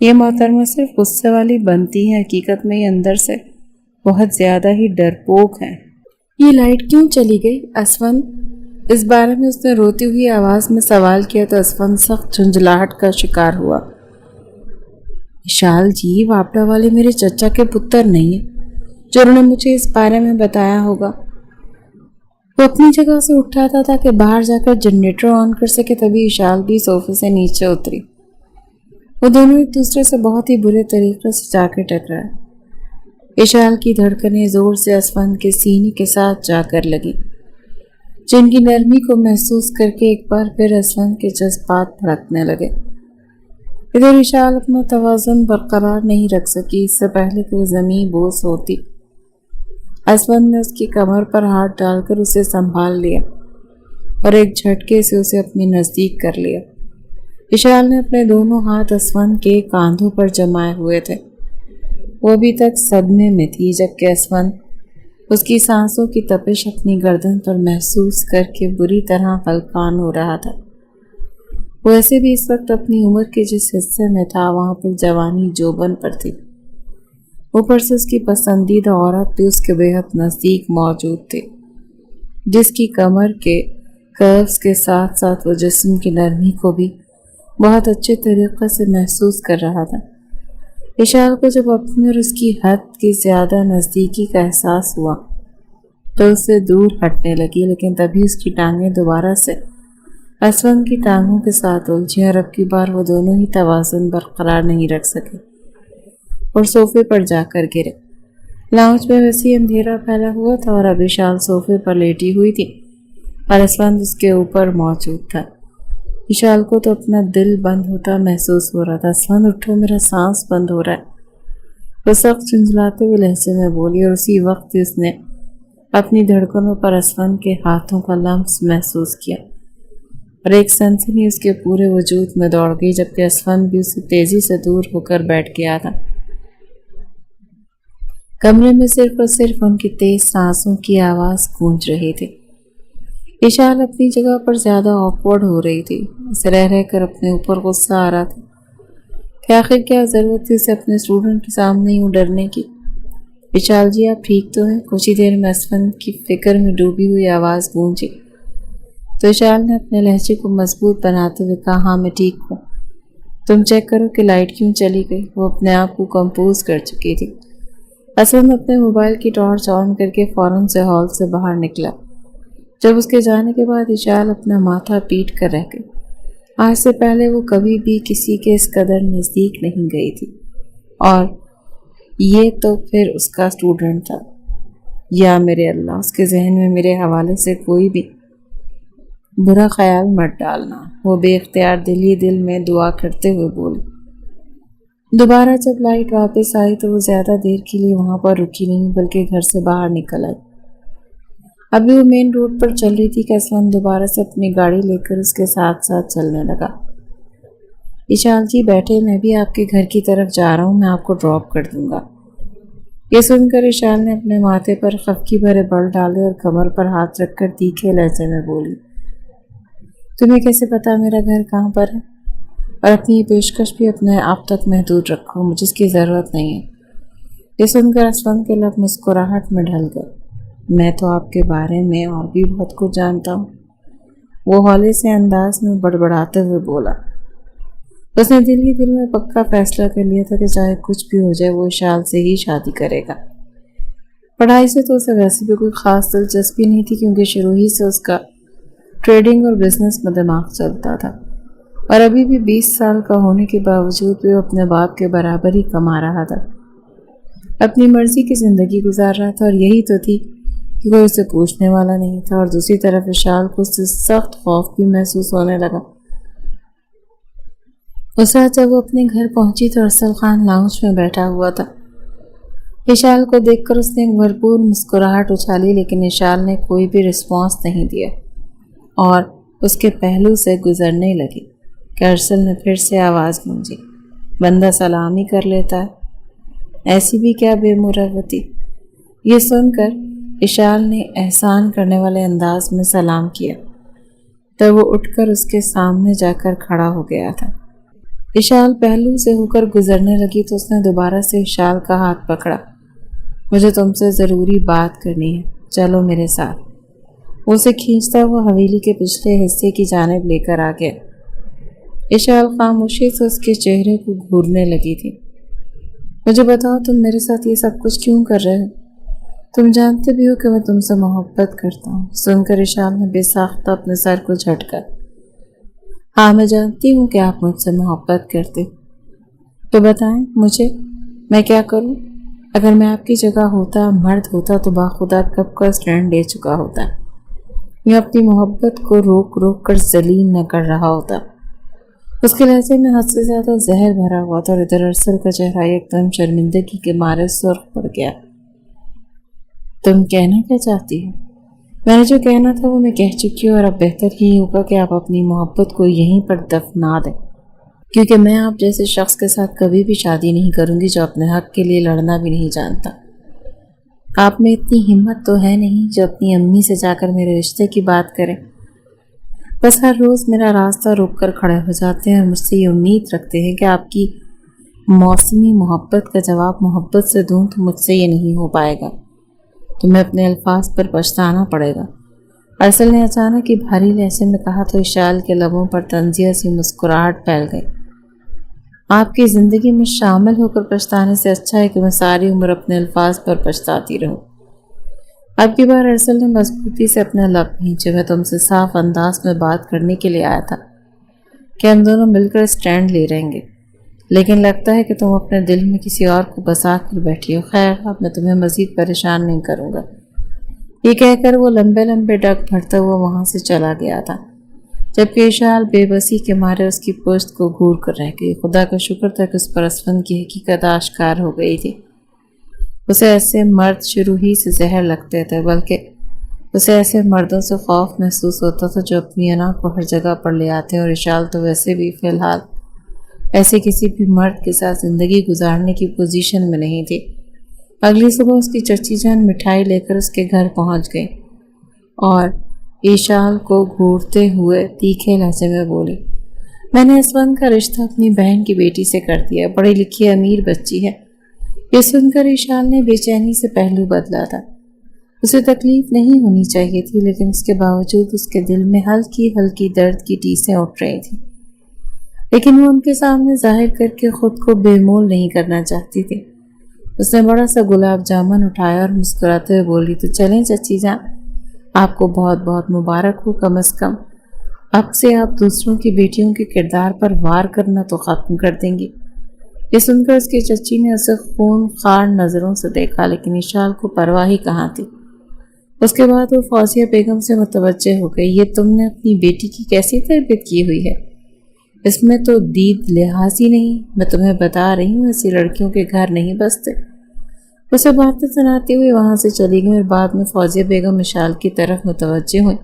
یہ محترمہ صرف غصے والی بنتی ہیں، حقیقت میں یہ اندر سے بہت زیادہ ہی ڈرپوک ہیں۔ یہ لائٹ کیوں چلی گئی اسفند؟ اس بارے میں اس نے روتی ہوئی آواز میں سوال کیا تو اسفند سخت جھنجھلاہٹ کا شکار ہوا۔ وشال جی، واپڈا والے میرے چچا کے پتر نہیں ہیں جو انہوں نے مجھے اس بارے میں بتایا ہوگا۔ وہ اپنی جگہ سے اٹھا تھا تاکہ باہر جا کر جنریٹر آن کر سکے، تبھی وشال بھی صوفے سے نیچے اتری۔ وہ دونوں ایک دوسرے سے بہت ہی برے طریقے سے جا کے ٹکرائے۔ وشال کی دھڑکنیں زور سے اسفند کے سینے کے ساتھ جا کر لگی، جن کی نرمی کو محسوس کر کے ایک بار پھر اسفند کے جذبات بھڑکنے لگے۔ ادھر وشال اپنا توازن برقرار نہیں رکھ سکی۔ اس سے پہلے کہ وہ زمین بوس ہوتی، اسفند نے اس کی کمر پر ہاتھ ڈال کر اسے سنبھال لیا اور ایک جھٹکے سے اسے اپنے نزدیک کر لیا۔ وشال نے اپنے دونوں ہاتھ اسفند کے کاندھوں پر جمائے ہوئے تھے۔ وہ ابھی تک صدمے میں تھی، جبکہ اسفند اس کی سانسوں کی تپش اپنی گردن پر محسوس کر کے بری طرح ہلکان ہو رہا تھا۔ وہ ایسے بھی اس وقت اپنی عمر کے جس حصے میں تھا وہاں پر جوانی جوبن پر تھی۔ اوپر سے اس کی پسندیدہ عورت بھی اس کے بے حد نزدیک موجود تھی، جس کی کمر کے کروز کے ساتھ ساتھ وہ جسم کی نرمی کو بھی بہت اچھے طریقے سے محسوس کر رہا تھا۔ وشال کو جب اپنی اور اس کی حد کی زیادہ نزدیکی کا احساس ہوا تو اس سے دور ہٹنے لگی، لیکن تبھی اس کی ٹانگیں دوبارہ سے اسفند کی ٹانگوں کے ساتھ الجھیں اور اب کی بار وہ دونوں ہی توازن برقرار نہیں رکھ سکے اور صوفے پر جا کر گرے۔ لاؤنج میں وسیع اندھیرا پھیلا ہوا تھا اور اب وشال صوفے پر لیٹی ہوئی تھی اور اسفند اس کے اوپر موجود تھا۔ وشال کو تو اپنا دل بند ہوتا محسوس ہو رہا تھا۔ اسفند اٹھو، میرا سانس بند ہو رہا ہے، وہ سخت جھنجھلاتے ہوئے لہجے میں بولی، اور اسی وقت اس نے اپنی دھڑکنوں پر اسفند کے ہاتھوں کا لمس محسوس کیا اور ایک سنسنی اس کے پورے وجود میں دوڑ گئی، جبکہ اسفند بھی اسے تیزی سے دور ہو کر بیٹھ گیا تھا۔ کمرے میں صرف اور صرف ان کی تیز سانسوں کی آواز گونج رہی تھی۔ وشال اپنی جگہ پر زیادہ آکورڈ ہو رہی تھی، اسے رہ رہ کر اپنے اوپر غصہ آ رہا تھا کہ آخر کیا ضرورت تھی اسے اپنے اسٹوڈنٹ کے سامنے یوں ڈرنے کی۔ وشال جی، آپ ٹھیک تو ہیں؟ کچھ ہی دیر میں اسفند کی فکر میں ڈوبی ہوئی آواز گونجی تو وشال نے اپنے لہجے کو مضبوط بناتے ہوئے کہا، ہاں میں ٹھیک ہوں، تم چیک کرو کہ لائٹ کیوں چلی گئی۔ وہ اپنے آپ کو کمپوز کر چکی تھی۔ اسفند اپنے موبائل کی ٹارچ آن کر کے فوراً سے ہال سے باہر نکلا۔ جب اس کے جانے کے بعد وشال اپنا ماتھا پیٹ کر رہ گئی۔ آج سے پہلے وہ کبھی بھی کسی کے اس قدر نزدیک نہیں گئی تھی، اور یہ تو پھر اس کا اسٹوڈنٹ تھا۔ یا میرے اللہ، اس کے ذہن میں میرے حوالے سے کوئی بھی برا خیال مت ڈالنا، وہ بے اختیار دل ہی دل میں دعا کرتے ہوئے بولی۔ دوبارہ جب لائٹ واپس آئی تو وہ زیادہ دیر کے لیے وہاں پر رکی نہیں، بلکہ گھر سے باہر نکل آئی۔ ابھی وہ مین روڈ پر چل رہی تھی کہ اسفند دوبارہ سے اپنی گاڑی لے کر اس کے ساتھ ساتھ چلنے لگا۔ وشال جی بیٹھے، میں بھی آپ کے گھر کی طرف جا رہا ہوں، میں آپ کو ڈراپ کر دوں گا۔ یہ سن کر وشال نے اپنے ماتھے پر خفگی بھرے بل ڈالے اور کمر پر ہاتھ رکھ کر تیکھے لہجے میں بولی، تمہیں کیسے پتا میرا گھر کہاں پر ہے؟ اور اپنی یہ پیشکش بھی اپنے آپ تک محدود رکھو، مجھے اس کی ضرورت نہیں ہے۔ یہ سن کر اسفند کے لب مسکراہٹ میں ڈھل گئے۔ میں تو آپ کے بارے میں اور بھی بہت کچھ جانتا ہوں، وہ ہولے سے انداز میں بڑبڑاتے ہوئے بولا۔ اس نے دل ہی دل میں پکا فیصلہ کر لیا تھا کہ چاہے کچھ بھی ہو جائے وہ وشال سے ہی شادی کرے گا۔ پڑھائی سے تو اسے ویسے بھی کوئی خاص دلچسپی نہیں تھی، کیونکہ شروع ہی سے اس کا ٹریڈنگ اور بزنس میں دماغ چلتا تھا، اور ابھی بھی 20 سال کا ہونے کے باوجود بھی وہ اپنے باپ کے برابر ہی کما رہا تھا، اپنی مرضی کی زندگی گزار رہا تھا، اور یہی تو تھی کہ کوئی اسے پوچھنے والا نہیں تھا۔ اور دوسری طرف وشال کو اس سے سخت خوف بھی محسوس ہونے لگا۔ اس رات جب وہ اپنے گھر پہنچی تو ارسل خان لاؤنج میں بیٹھا ہوا تھا۔ وشال کو دیکھ کر اس نے ایک بھرپور مسکراہٹ اچھالی، لیکن وشال نے کوئی بھی رسپانس نہیں دیا اور اس کے پہلو سے گزرنے لگی کہ ارسل نے پھر سے آواز گونجی، بندہ سلام ہی کر لیتا ہے، ایسی بھی کیا بے مروتی۔ یہ سن کر وشال نے احسان کرنے والے انداز میں سلام کیا تو وہ اٹھ کر اس کے سامنے جا کر کھڑا ہو گیا تھا۔ اشال پہلو سے ہو کر گزرنے لگی تو اس نے دوبارہ سے اشال کا ہاتھ پکڑا۔ مجھے تم سے ضروری بات کرنی ہے، چلو میرے ساتھ۔ اسے کھینچتا ہوا حویلی کے پچھلے حصے کی جانب لے کر آ گیا۔ اشال خاموشی سے اس کے چہرے کو گھورنے لگی تھی۔ مجھے بتاؤ تم میرے ساتھ یہ سب کچھ کیوں کر رہے ہو؟ تم جانتے بھی ہو کہ میں تم سے محبت کرتا ہوں۔ سن کر اشال نے بے ساختہ اپنے سر کو جھٹکا۔ ہاں میں جانتی ہوں کہ آپ مجھ سے محبت کرتے، تو بتائیں مجھے میں کیا کروں؟ اگر میں آپ کی جگہ ہوتا، مرد ہوتا، تو باخدا کب کا اسٹینڈ لے چکا ہوتا، میں اپنی محبت کو روک روک کر ذلیل نہ کر رہا ہوتا۔ اس کے لہجے میں حد سے زیادہ زہر بھرا ہوا تھا اور ادھر ارسل کا چہرہ ایک دم شرمندگی کے مارے سرخ پڑ گیا۔ تم کہنا کیا چاہتی ہو؟ میں نے جو کہنا تھا وہ میں کہہ چکی ہوں، اور اب بہتر ہی ہوگا کہ آپ اپنی محبت کو یہیں پر دفنا دیں، کیونکہ میں آپ جیسے شخص کے ساتھ کبھی بھی شادی نہیں کروں گی جو اپنے حق کے لیے لڑنا بھی نہیں جانتا۔ آپ میں اتنی ہمت تو ہے نہیں جو اپنی امی سے جا کر میرے رشتے کی بات کریں۔ بس ہر روز میرا راستہ روک کر کھڑے ہو جاتے ہیں اور مجھ سے یہ امید رکھتے ہیں کہ آپ کی موسمی محبت کا جواب محبت سے دوں، تو مجھ سے یہ نہیں ہو پائے گا، تمہیں اپنے الفاظ پر پچھتانا پڑے گا۔ ارسل نے اچانک ہی بھاری لہجے میں کہا تو اشال کے لبوں پر طنزیہ سی مسکراہٹ پھیل گئی۔ آپ کی زندگی میں شامل ہو کر پچھتانے سے اچھا ہے کہ میں ساری عمر اپنے الفاظ پر پچھتاتی رہوں۔ اب کی بار ارسل نے مضبوطی سے اپنا لب کھینچے۔ میں تم سے صاف انداز میں بات کرنے کے لیے آیا تھا کہ ہم دونوں مل کر اسٹینڈ لے رہیں گے، لیکن لگتا ہے کہ تم اپنے دل میں کسی اور کو بسا کر بیٹھی ہو۔ خیر، اب میں تمہیں مزید پریشان نہیں کروں گا۔ یہ کہہ کر وہ لمبے لمبے ڈگ بھرتا ہوا وہاں سے چلا گیا تھا، جبکہ اشال بے بسی کے مارے اس کی پشت کو گھور کر رہ گئی۔ خدا کا شکر تھا کہ اس پر اسفند کی حقیقت آشکار ہو گئی تھی۔ اسے ایسے مرد شروع ہی سے زہر لگتے تھے، بلکہ اسے ایسے مردوں سے خوف محسوس ہوتا تھا جو اپنی انا کو ہر جگہ پر لے آتے ہیں، اور اشال تو ویسے بھی فی الحال ایسے کسی بھی مرد کے ساتھ زندگی گزارنے کی پوزیشن میں نہیں تھی۔ اگلی صبح اس کی چچی جان مٹھائی لے کر اس کے گھر پہنچ گئی اور اشال کو گھورتے ہوئے تیکھے لہجے میں بولی، میں نے اسفند کا رشتہ اپنی بہن کی بیٹی سے کر دیا، پڑھی لکھی امیر بچی ہے۔ یہ سن کر اشال نے بے چینی سے پہلو بدلا تھا۔ اسے تکلیف نہیں ہونی چاہیے تھی، لیکن اس کے باوجود اس کے دل میں ہلکی ہلکی درد کی ٹیسیں اٹھ رہی تھیں، لیکن وہ ان کے سامنے ظاہر کر کے خود کو بے مول نہیں کرنا چاہتی تھی۔ اس نے بڑا سا گلاب جامن اٹھایا اور مسکراتے ہوئے بولی، تو چلیں چچی جان، آپ کو بہت بہت مبارک ہو۔ کم از کم اب سے آپ دوسروں کی بیٹیوں کے کردار پر وار کرنا تو ختم کر دیں گی۔ یہ سن کر اس کی چچی نے اسے خون خوار نظروں سے دیکھا، لیکن اشال کو پرواہ ہی کہاں تھی۔ اس کے بعد وہ فوزیہ بیگم سے متوجہ ہو گئی، یہ تم نے اپنی بیٹی کی کیسی تربیت کی ہوئی ہے؟ اس میں تو دید لحاظ ہی نہیں۔ میں تمہیں بتا رہی ہوں، ایسی لڑکیوں کے گھر نہیں بستے۔ اسے باتیں سناتی ہوئی وہاں سے چلی گئی، اور بعد میں فوزیہ بیگم اشال کی طرف متوجہ ہوئی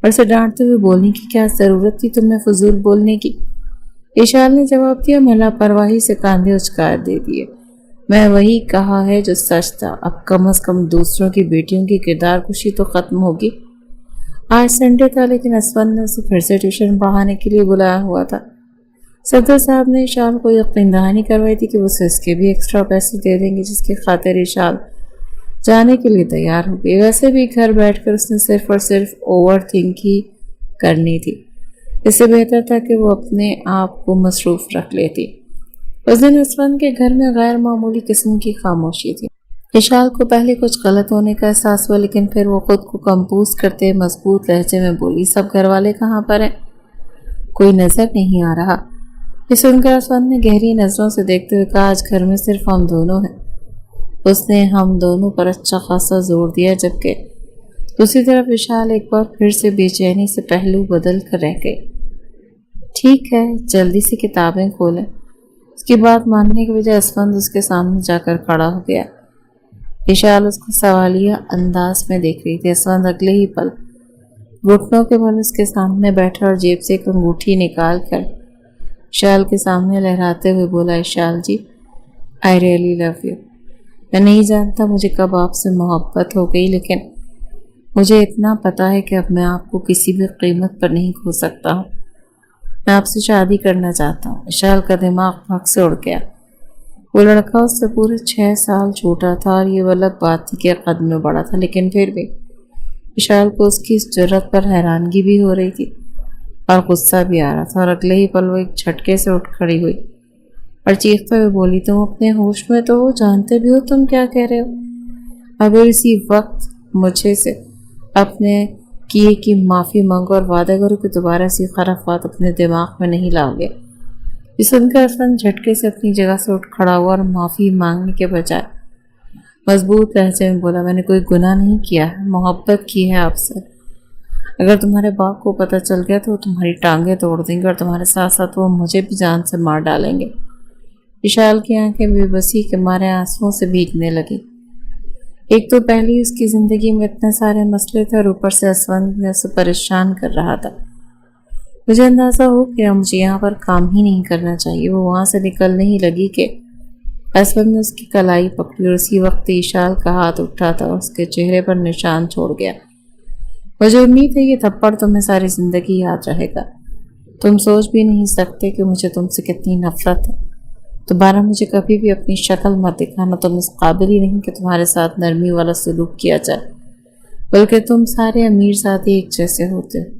اور اسے ڈانٹتے ہوئے بولنے کی کیا ضرورت تھی تمہیں فضول بولنے کی؟ اشال نے جواب دیا، میں لاپرواہی سے کاندھے اچکار دے دیے، میں وہی کہا ہے جو سچ تھا۔ اب کم از کم دوسروں کی بیٹیوں کی کردار کشی تو ختم ہوگی۔ آج سنڈے تھا، لیکن اسفند نے اسے پھر سے ٹیوشن پڑھانے کے لیے بلایا ہوا تھا۔ صدر صاحب نے اشال کو یقین دہانی کروائی تھی کہ وہ اسے اس کے بھی ایکسٹرا پیسے دے دیں گے، جس کی خاطر اشال جانے کے لیے تیار ہو گئی۔ ویسے بھی گھر بیٹھ کر اس نے صرف اور صرف اوور تھنک ہی کرنی تھی، اس سے بہتر تھا کہ وہ اپنے آپ کو مصروف رکھ لیتی۔ اس دن اسفند کے گھر میں غیر معمولی قسم کی خاموشی تھی۔ اشال کو پہلے کچھ غلط ہونے کا احساس ہوا، لیکن پھر وہ خود کو کمپوز کرتے مضبوط لہجے میں بولی، سب گھر والے کہاں پر ہیں؟ کوئی نظر نہیں آ رہا۔ یہ سن کر اسفند نے گہری نظروں سے دیکھتے ہوئے کہا، آج گھر میں صرف ہم دونوں ہیں۔ اس نے ہم دونوں پر اچھا خاصا زور دیا، جبکہ دوسری طرف اشال ایک بار پھر سے بے چینی سے پہلو بدل کر رہ گئی۔ ٹھیک ہے، جلدی سے کتابیں کھولیں۔ اس کی بات ماننے کے بجائے اسفند اس کے سامنے جا کر کھڑا ہو گیا۔ اشال اس کو سوالیہ انداز میں دیکھ رہی تھی۔ اسفند اگلے ہی پل گھٹنوں کے بل اس کے سامنے بیٹھا اور جیب سے ایک انگوٹھی نکال کر اشال کے سامنے لہراتے ہوئے بولا، اشال جی، آئی ریئلی لو یو۔ میں نہیں جانتا مجھے کب آپ سے محبت ہو گئی، لیکن مجھے اتنا پتا ہے کہ اب میں آپ کو کسی بھی قیمت پر نہیں کھو سکتا ہوں۔ میں آپ سے شادی کرنا چاہتا ہوں۔ اشال کا دماغ بھگ سے اڑ گیا۔ وہ لڑکا اس سے پورے 6 سال چھوٹا تھا اور یہ الگ بات تھی کہ قد میں بڑا تھا، لیکن پھر بھی اشال کو اس کی اس جرت پر حیرانگی بھی ہو رہی تھی اور غصہ بھی آ رہا تھا، اور اگلے ہی پل وہ ایک جھٹکے سے اٹھ کھڑی ہوئی اور چیختے ہوئے بولی، تم اپنے ہوش میں تو ہو؟ جانتے بھی ہو تم کیا کہہ رہے ہو؟ اگر اسی وقت مجھے سے اپنے کیے کی معافی مانگو اور وعدہ کرو کہ دوبارہ ایسی خرافات اپنے دماغ میں نہیں لاؤ گے۔ یہ سن کر اسفند جھٹکے سے اپنی جگہ سے اٹھ کھڑا ہوا اور معافی مانگنے کے بجائے مضبوط لہجے میں بولا، میں نے کوئی گناہ نہیں کیا ہے، محبت کی ہے آپ سے۔ اگر تمہارے باپ کو پتہ چل گیا تو وہ تمہاری ٹانگیں توڑ دیں گے اور تمہارے ساتھ ساتھ وہ مجھے بھی جان سے مار ڈالیں گے۔ اشال کی آنکھیں بے بسی کے مارے آنسوؤں سے بھیگنے لگی۔ ایک تو پہلی اس کی زندگی میں اتنے سارے مسئلے تھے اور اوپر سے اسفند نے اسے پریشان کر رہا تھا۔ مجھے اندازہ ہو گیا مجھے یہاں پر کام ہی نہیں کرنا چاہیے۔ وہ وہاں سے نکلنے ہی لگی کہ اسفند نے اس کی کلائی پکڑی اور اسی وقت اشال کا ہاتھ اٹھا تھا اور اس کے چہرے پر نشان چھوڑ گیا۔ مجھے امید ہے یہ تھپڑ تمہیں ساری زندگی یاد رہے گا۔ تم سوچ بھی نہیں سکتے کہ مجھے تم سے کتنی نفرت ہے۔ دوبارہ مجھے کبھی بھی اپنی شکل مت دکھانا، تم اس قابل ہی نہیں کہ تمہارے ساتھ نرمی والا سلوک کیا جائے، بلکہ تم سارے امیر زادے ایک جیسے ہوتے ہو۔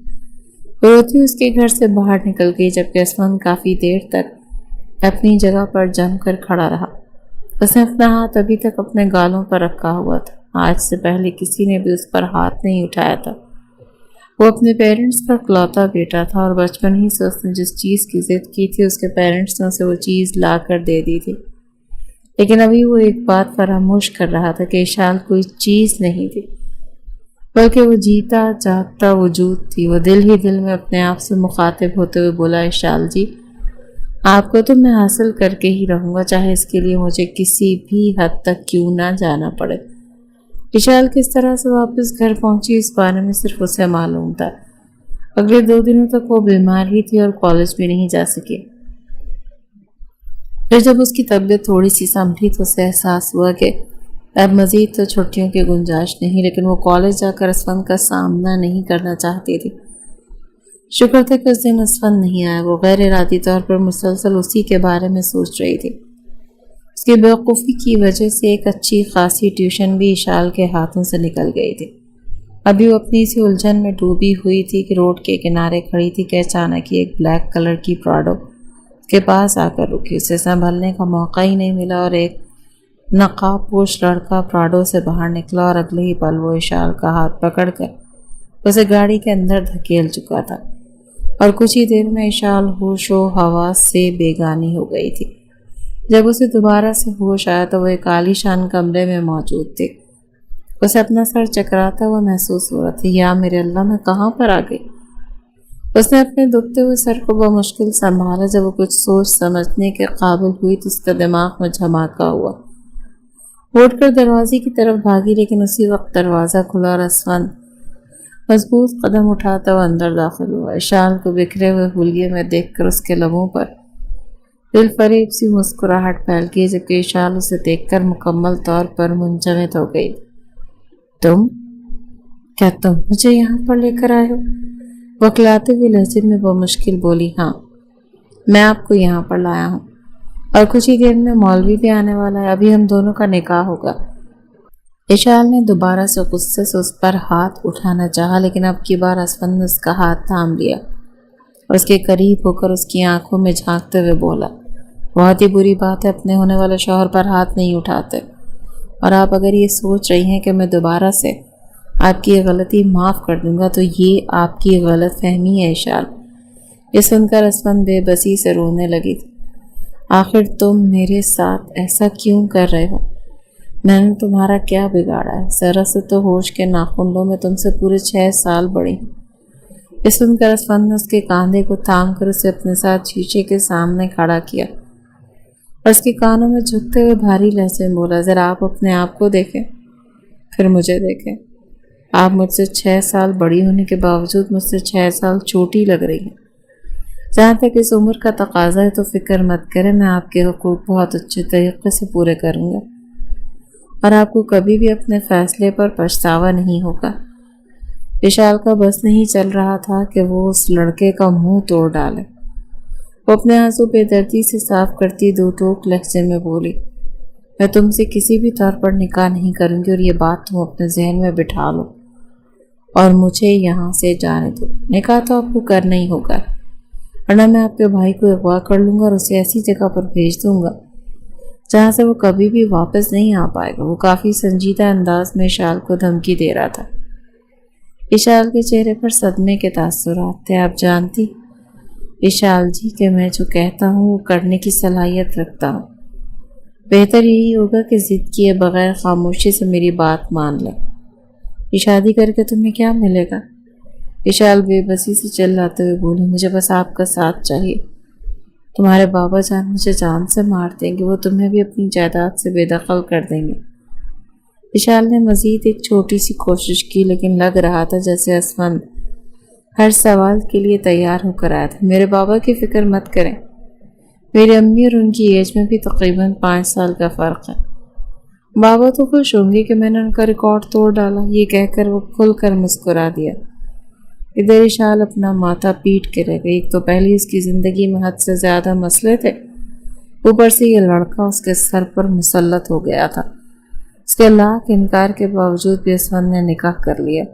روتی اس کے گھر سے باہر نکل گئی جبکہ اسفند کافی دیر تک اپنی جگہ پر جم کر کھڑا رہا۔ اس نے اپنا ہاتھ ابھی تک اپنے گالوں پر رکھا ہوا تھا۔ آج سے پہلے کسی نے بھی اس پر ہاتھ نہیں اٹھایا تھا۔ وہ اپنے پیرنٹس کا اکلوتا بیٹا تھا اور بچپن ہی سے اس نے جس چیز کی ضد کی تھی اس کے پیرنٹس نے اسے وہ چیز لا کر دے دی تھی، لیکن ابھی وہ ایک بات فراموش کر رہا تھا کہ اشال کوئی چیز نہیں تھی، بلکہ وہ جیتا جاگتا وجود تھی۔ وہ دل ہی دل میں اپنے آپ سے مخاطب ہوتے ہوئے بولا، اشال جی، آپ کو تو میں حاصل کر کے ہی رہوں گا، چاہے اس کے لیے مجھے کسی بھی حد تک کیوں نہ جانا پڑے۔ اشال کس طرح سے واپس گھر پہنچی اس بارے میں صرف اسے معلوم تھا۔ اگلے 2 دنوں تک وہ بیمار ہی تھی اور کالج بھی نہیں جا سکی۔ پھر جب اس کی طبیعت تھوڑی سی سنبھلی تو اسے احساس ہوا کہ اب مزید تو چھٹیوں کی گنجائش نہیں، لیکن وہ کالج جا کر اسفند کا سامنا نہیں کرنا چاہتی تھی۔ شکر تھا کہ اس دن اسفند نہیں آیا۔ وہ غیر ارادی طور پر مسلسل اسی کے بارے میں سوچ رہی تھی۔ اس کی بیوقوفی کی وجہ سے ایک اچھی خاصی ٹیوشن بھی اشال کے ہاتھوں سے نکل گئی تھی۔ ابھی وہ اپنی اسی الجھن میں ڈوبی ہوئی تھی کہ روڈ کے کنارے کھڑی تھی کہ اچانک ایک بلیک کلر کی پراڈو کے پاس آ کر رکی۔ اسے سنبھلنے کا موقع ہی نہیں ملا اور ایک نقاب پوش لڑکا پراڈو سے باہر نکلا اور اگلے ہی پل وہ اشال کا ہاتھ پکڑ کر اسے گاڑی کے اندر دھکیل چکا تھا اور کچھ ہی دیر میں اشال ہوش و حواس سے بیگانی ہو گئی تھی۔ جب اسے دوبارہ سے ہوش آیا تو وہ ایک عالی شان کمرے میں موجود تھی۔ اسے اپنا سر چکراتا ہوا محسوس ہو رہا تھا، یا میرے اللہ میں کہاں پر آ گئی۔ اس نے اپنے دکھتے ہوئے سر کو بمشکل سنبھالا۔ جب وہ کچھ سوچ سمجھنے کے قابل ہوئی تو اس کا دماغ میں دھماکہ ہوا۔ وہ اٹھ کر دروازے کی طرف بھاگی، لیکن اسی وقت دروازہ کھلا اور اسفند مضبوط قدم اٹھاتا ہوا اندر داخل ہوا۔ اشال کو بکھرے ہوئے حلیے میں دیکھ کر اس کے لبوں پر دل فریب سی مسکراہٹ پھیل گئی، جبکہ اشال اسے دیکھ کر مکمل طور پر منجمد ہو گئی۔ کیا تم مجھے یہاں پر لے کر آئے ہو؟ وکلاتے ہوئے لہجے میں بمشکل بولی، ہاں، میں آپ کو یہاں پر لایا ہوں اور کچھ ہی دیر میں مولوی بھی آنے والا ہے، ابھی ہم دونوں کا نکاح ہوگا۔ اشال نے دوبارہ سے غصے سے اس پر ہاتھ اٹھانا چاہا، لیکن اب کی بار اسفند نے اس کا ہاتھ تھام لیا اور اس کے قریب ہو کر اس کی آنکھوں میں جھانکتے ہوئے بولا، بہت ہی بری بات ہے، اپنے ہونے والے شوہر پر ہاتھ نہیں اٹھاتے، اور آپ اگر یہ سوچ رہی ہیں کہ میں دوبارہ سے آپ کی یہ غلطی معاف کر دوں گا تو یہ آپ کی غلط فہمی ہے اشال۔ یہ سن کر اسفند بے بسی سے رونے لگی تھی۔ آخر تم میرے ساتھ ایسا کیوں کر رہے ہو؟ میں نے تمہارا کیا بگاڑا ہے؟ ذرا سے تو ہوش کے ناخنوں میں تم سے پورے 6 سال بڑی ہوں۔ یہ سن کر اسفند نے اس کے کاندھے کو تھام کر اسے اپنے ساتھ شیشے کے سامنے کھڑا کیا اور اس کے کانوں میں جھکتے ہوئے بھاری لہجے میں بولا، ذرا آپ اپنے آپ کو دیکھیں، پھر مجھے دیکھیں۔ آپ مجھ سے 6 سال بڑی ہونے کے باوجود مجھ سے 6 سال چھوٹی لگ رہی ہیں۔ جہاں تک اس عمر کا تقاضا ہے تو فکر مت کریں، میں آپ کے حقوق بہت اچھے طریقے سے پورے کروں گا اور آپ کو کبھی بھی اپنے فیصلے پر پچھتاوا نہیں ہوگا۔ اشال کا بس نہیں چل رہا تھا کہ وہ اس لڑکے کا منہ توڑ ڈالے۔ وہ اپنے آنسو بے دردی سے صاف کرتی دو ٹوک لہجے میں بولی، میں تم سے کسی بھی طور پر نکاح نہیں کروں گی، اور یہ بات تم اپنے ذہن میں بٹھا لو اور مجھے یہاں سے جانے دو۔ نکاح تو آپ کو کرنا ہی ہوگا، ورنہ میں آپ کے بھائی کو اغوا کر لوں گا اور اسے ایسی جگہ پر بھیج دوں گا جہاں سے وہ کبھی بھی واپس نہیں آ پائے گا۔ وہ کافی سنجیدہ انداز میں اشال کو دھمکی دے رہا تھا۔ اشال کے چہرے پر صدمے کے تاثرات تھے۔ آپ جانتی اشال جی کہ میں جو کہتا ہوں وہ کرنے کی صلاحیت رکھتا ہوں۔ بہتر یہی ہوگا کہ ضد کیے بغیر خاموشی سے میری بات مان لیں۔ یہ شادی کر کے تمہیں کیا ملے گا؟ اشال بے بسی سے چلاتے ہوئے بولی، مجھے بس آپ کا ساتھ چاہیے۔ تمہارے بابا جان مجھے جان سے مار دیں گے، وہ تمہیں بھی اپنی جائیداد سے بے دخل کر دیں گے۔ اشال نے مزید ایک چھوٹی سی کوشش کی، لیکن لگ رہا تھا جیسے اسفند ہر سوال کے لیے تیار ہو کر آیا تھا۔ میرے بابا کی فکر مت کریں، میری امی اور ان کی ایج میں بھی تقریباً 5 سال کا فرق ہے۔ بابا تو خوش ہوں گے کہ میں نے ان کا ریکارڈ توڑ ڈالا۔ یہ کہہ کر وہ کھل کر مسکرا دیا۔ ادھر اشال اپنا ماتھا پیٹ کے رہ گئی۔ ایک تو پہلی اس کی زندگی میں حد سے زیادہ مسئلے تھے، اوپر سے یہ لڑکا اس کے سر پر مسلط ہو گیا تھا۔ اس کے لاکھ انکار کے باوجود بھی اسفند نے نکاح کر لیا۔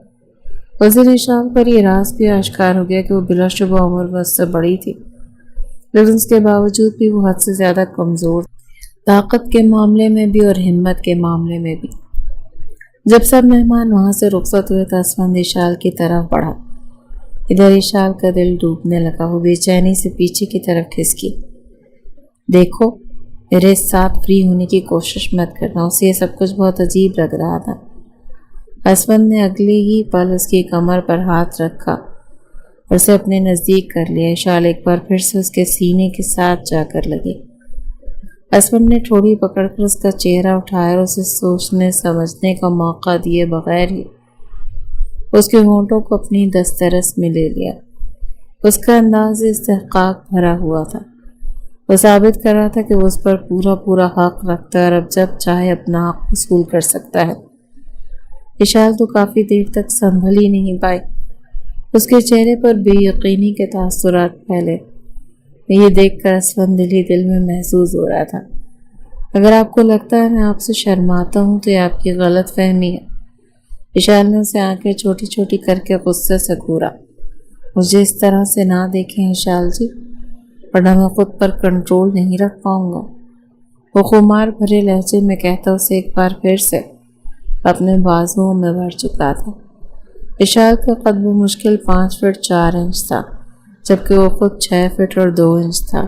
وزیر اشال پر یہ راز بھی آشکار ہو گیا کہ وہ بلا شبہ عمر میں اس سے بڑی تھی، لیکن اس کے باوجود بھی وہ حد سے زیادہ کمزور تھی، طاقت کے معاملے میں بھی اور ہمت کے معاملے میں بھی۔ جب سب مہمان وہاں سے رخصت ہوئے تو اسفند اشال کی طرف بڑھا۔ ادھر اشال کا دل ڈوبنے لگا۔ وہ بے چینی سے پیچھے کی طرف کھسکی۔ دیکھو، میرے ساتھ فری ہونے کی کوشش مت کرنا۔ اسے یہ سب کچھ بہت عجیب لگ رہا تھا۔ اسفند نے اگلے ہی پل اس کی کمر پر ہاتھ رکھا اور اسے اپنے نزدیک کر لیا۔ اشال ایک بار پھر سے اس کے سینے کے ساتھ جا کر لگی۔ اسفند نے ٹھوڑی پکڑ کر اس کا چہرہ اٹھایا اور اسے سوچنے سمجھنے کا موقع دیے بغیر ہی اس کے ہونٹوں کو اپنی دسترس میں لے لیا۔ اس کا انداز استحقاق بھرا ہوا تھا۔ وہ ثابت کر رہا تھا کہ وہ اس پر پورا حق رکھتا ہے اور اب جب چاہے اپنا حق وصول کر سکتا ہے۔ اشال تو کافی دیر تک سنبھل ہی نہیں پائی۔ اس کے چہرے پر بے یقینی کے تاثرات پھیلے۔ یہ دیکھ کر اسفند دل ہی دل میں محسوس ہو رہا تھا، اگر آپ کو لگتا ہے میں آپ سے شرماتا ہوں تو یہ آپ کی غلط فہمی ہے۔ اشال نے اسے آنکھیں چھوٹی چھوٹی کر کے غصے سے گھورا۔ مجھے اس طرح سے نہ دیکھیں اشال جی، ورنہ میں خود پر کنٹرول نہیں رکھ پاؤں گا۔ وہ خمار بھرے لہجے میں کہتا اسے ایک بار پھر سے اپنے بازوؤں میں بھر چکا تھا۔ اشال کا قد مشکل 5 فٹ 4 انچ تھا، جبکہ وہ خود 6 فٹ اور 2 انچ تھا۔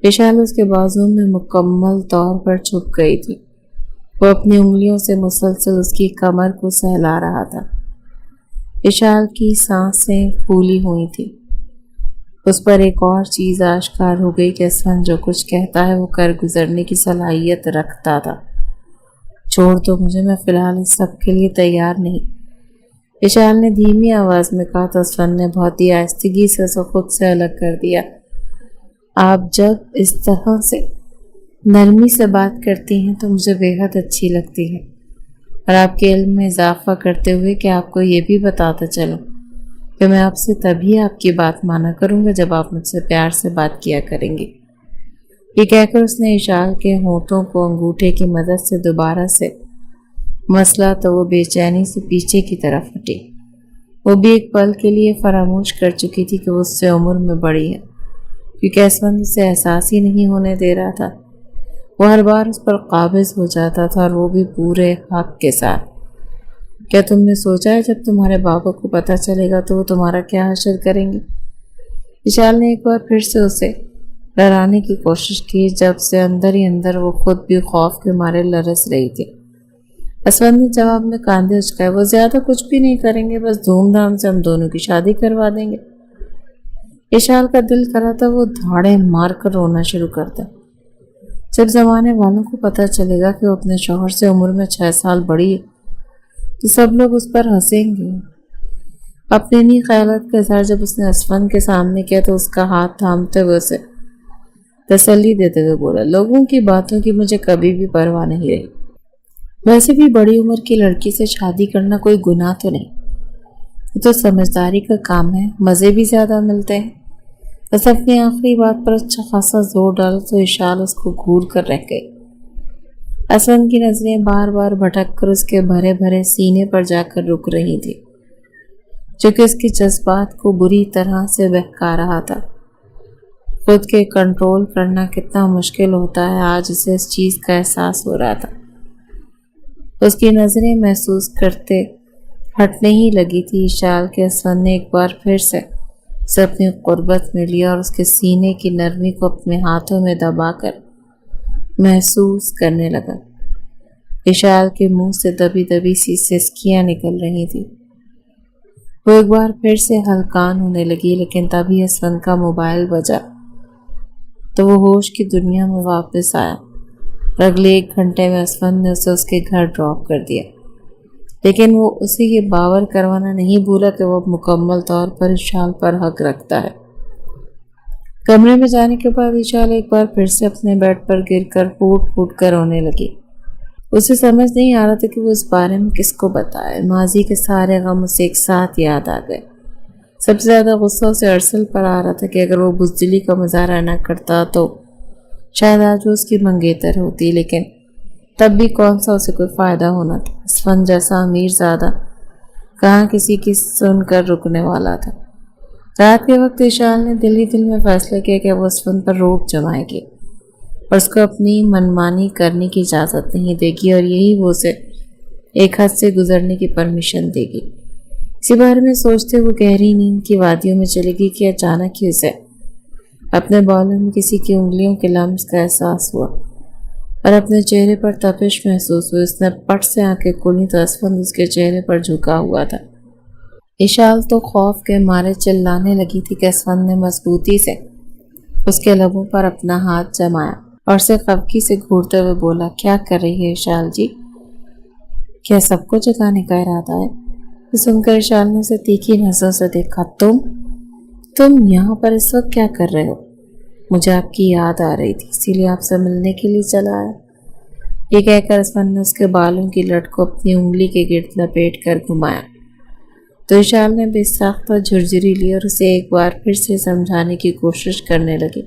اشال اس کے بازوؤں میں مکمل طور پر چھپ گئی تھی۔ وہ اپنی انگلیوں سے مسلسل اس کی کمر کو سہلا رہا تھا۔ اشال کی سانسیں پھولی ہوئی تھی۔ اس پر ایک اور چیز آشکار ہو گئی کہ اسفند جو کچھ کہتا ہے وہ کر گزرنے کی صلاحیت رکھتا تھا۔ چھوڑ دو مجھے، میں فی الحال اس سب کے لیے تیار نہیں، اشال نے دھیمی آواز میں کہا تو اسفند نے بہت ہی آہستگی سے اسے خود سے الگ کر دیا۔ آپ جب اس طرح سے نرمی سے بات کرتی ہیں تو مجھے بے حد اچھی لگتی ہے، اور آپ کے علم میں اضافہ کرتے ہوئے کہ آپ کو یہ بھی بتاتا چلوں کہ میں آپ سے تبھی آپ کی بات مانا کروں گا جب آپ مجھ سے پیار سے بات کیا کریں گے۔ یہ کہہ کر اس نے اشال کے ہونٹوں کو انگوٹھے کی مدد سے دوبارہ سے مسئلہ تو وہ بے چینی سے پیچھے کی طرف ہٹی۔ وہ بھی ایک پل کے لیے فراموش کر چکی تھی کہ وہ اس سے عمر میں بڑی ہے، کیونکہ اسفند اسے احساس ہی نہیں ہونے دے رہا تھا۔ وہ ہر بار اس پر قابض ہو جاتا تھا، اور وہ بھی پورے حق کے ساتھ۔ کیا تم نے سوچا ہے جب تمہارے بابا کو پتہ چلے گا تو وہ تمہارا کیا حشر کریں گے؟ اشال نے ایک بار پھر سے اسے ڈرانے کی کوشش کی، جب سے اندر ہی اندر وہ خود بھی خوف کے مارے لرز رہی تھی۔ اسفند نے جواب میں کاندھے اچکائے، وہ زیادہ کچھ بھی نہیں کریں گے، بس دھوم دھام سے ہم دونوں کی شادی کروا دیں گے۔ اشال کا دل کرا تھا وہ دھاڑے مار کر رونا شروع کرتا۔ جب زمانے والوں کو پتہ چلے گا کہ وہ اپنے شوہر سے عمر میں 6 سال بڑی ہے تو سب لوگ اس پر ہنسیں گے۔ اپنے انہی خیالات کا اظہار جب اس نے اسفند کے سامنے کیا تو اس کا ہاتھ تھامتے ہوئے اسے تسلی دیتے ہوئے بولا، لوگوں کی باتوں کی مجھے کبھی بھی پرواہ نہیں رہی۔ ویسے بھی بڑی عمر کی لڑکی سے شادی کرنا کوئی گناہ تو نہیں، یہ تو سمجھداری کا کام ہے، مزے بھی زیادہ ملتے ہیں۔ بس اپنی آخری بات پر اچھا خاصا زور ڈالا تو اشال اس کو گھور کر رہ گئی۔ اسود کی نظریں بار بار بھٹک کر اس کے بھرے بھرے سینے پر جا کر رک رہی تھی، جو کہ اس کے جذبات کو بری طرح سے بہکا رہا تھا۔ خود کے کنٹرول کرنا کتنا مشکل ہوتا ہے، آج اسے اس چیز کا احساس ہو رہا تھا۔ اس کی نظریں محسوس کرتے ہٹنے ہی لگی تھی اشال کے اسود نے ایک بار پھر سے اسے اپنی قربت میں لیا اور اس کے سینے کی نرمی کو اپنے ہاتھوں میں دبا کر محسوس کرنے لگا۔ اشال کے منہ سے دبی دبی سی سسکیاں نکل رہی تھی۔ وہ ایک بار پھر سے ہلکان ہونے لگی، لیکن تبھی اسود کا موبائل بجا تو وہ ہوش کی دنیا میں واپس آیا اور اگلے 1 گھنٹے میں اسود نے اسے اس کے گھر ڈراپ کر دیا، لیکن وہ اسے یہ باور کروانا نہیں بھولا کہ وہ مکمل طور پر اشال پر حق رکھتا ہے۔ کمرے میں جانے کے بعد اشال ایک بار پھر سے اپنے بیڈ پر گر کر پھوٹ پھوٹ کر رونے لگی۔ اسے سمجھ نہیں آ رہا تھا کہ وہ اس بارے میں کس کو بتائے۔ ماضی کے سارے غم اسے ایک ساتھ یاد آ گئے۔ سب سے زیادہ غصہ اسے ارسل پر آ رہا تھا کہ اگر وہ بزدلی کا مظاہرہ نہ کرتا تو شاید آج وہ اس کی منگیتر ہوتی، لیکن تب بھی کون سا اسے کوئی فائدہ ہونا تھا۔ اسفند جیسا امیر زادہ کہاں کسی کی سن کر رکنے والا تھا۔ رات کے وقت اشال نے دل ہی دل میں فیصلہ کیا کہ وہ اسفند پر روب جمائے گی اور اس کو اپنی منمانی کرنے کی اجازت نہیں دے گی، اور یہی وہ اسے ایک حد سے گزرنے کی پرمیشن دے گی۔ اسی بارے میں سوچتے وہ گہری نیند کی وادیوں میں چلے گی کہ اچانک ہی اسے اپنے بالوں میں کسی کی انگلیوں کے لمس کا احساس ہوا اور اپنے چہرے پر تپش محسوس ہوئی۔ اس نے پٹ سے آنکھیں کھولی تو اسفند اس کے چہرے پر جھکا ہوا تھا۔ اشال تو خوف کے مارے چلانے لگی تھی کہ اسفند نے مضبوطی سے اس کے لبوں پر اپنا ہاتھ جمایا اور اسے خفگی سے گھورتے ہوئے بولا، کیا کر رہی ہے اشال جی؟ کیا سب کو جگانے کا ارادہ ہے؟ سن کر اشال نے اسے تیکھی نظروں سے دیکھا۔ تم یہاں پر اس وقت کیا کر رہے ہو؟ مجھے آپ کی یاد آ رہی تھی، اسی لیے آپ سے ملنے کے لیے چلا آیا۔ یہ کہہ کر اسفند نے اس کے بالوں کی لٹ کو اپنی انگلی کے گرد لپیٹ کر گھمایا تو اشال نے بے ساختہ جھرجھری لی اور اسے ایک بار پھر سے سمجھانے کی کوشش کرنے لگی۔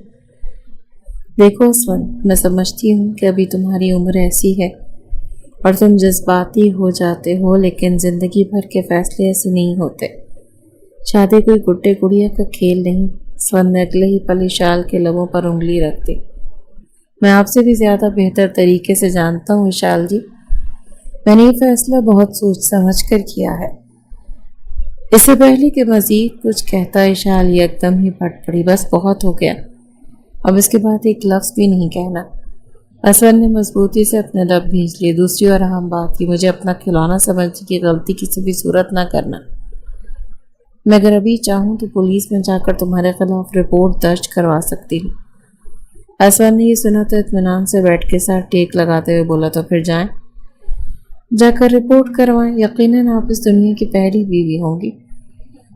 دیکھو اسفند، میں سمجھتی ہوں کہ ابھی تمہاری عمر ایسی ہے اور تم جذباتی ہو جاتے ہو، لیکن زندگی بھر کے فیصلے ایسے نہیں ہوتے۔ شادی کوئی گڈے گڑیا کا کھیل نہیں۔ اسفند نے اگلے ہی پل اشال کے لبوں پر انگلی رکھ دی۔ میں آپ سے بھی زیادہ بہتر طریقے سے جانتا ہوں اشال جی، میں نے یہ فیصلہ بہت سوچ سمجھ کر کیا ہے۔ اس سے پہلے کہ مزید کچھ کہتا اشال ایک دم ہی پھٹ پڑی۔ بس بہت ہو گیا، اب اس کے بعد ایک لفظ بھی نہیں کہنا۔ اسفند نے مضبوطی سے اپنے لب بھینچ لیے۔ دوسری اور اہم بات کی، مجھے اپنا کھلونا سمجھنے کی غلطی کسی بھی صورت نہ کرنا۔ میں اگر ابھی چاہوں تو پولیس میں جا کر تمہارے خلاف رپورٹ درج کروا سکتی ہوں۔ اسفند نے یہ سنا تو اطمینان سے بیٹھ کے ساتھ ٹیک لگاتے ہوئے بولا، تو پھر جائیں، جا کر رپورٹ کروائیں۔ یقیناً آپ اس دنیا کی پہلی بیوی ہوں گی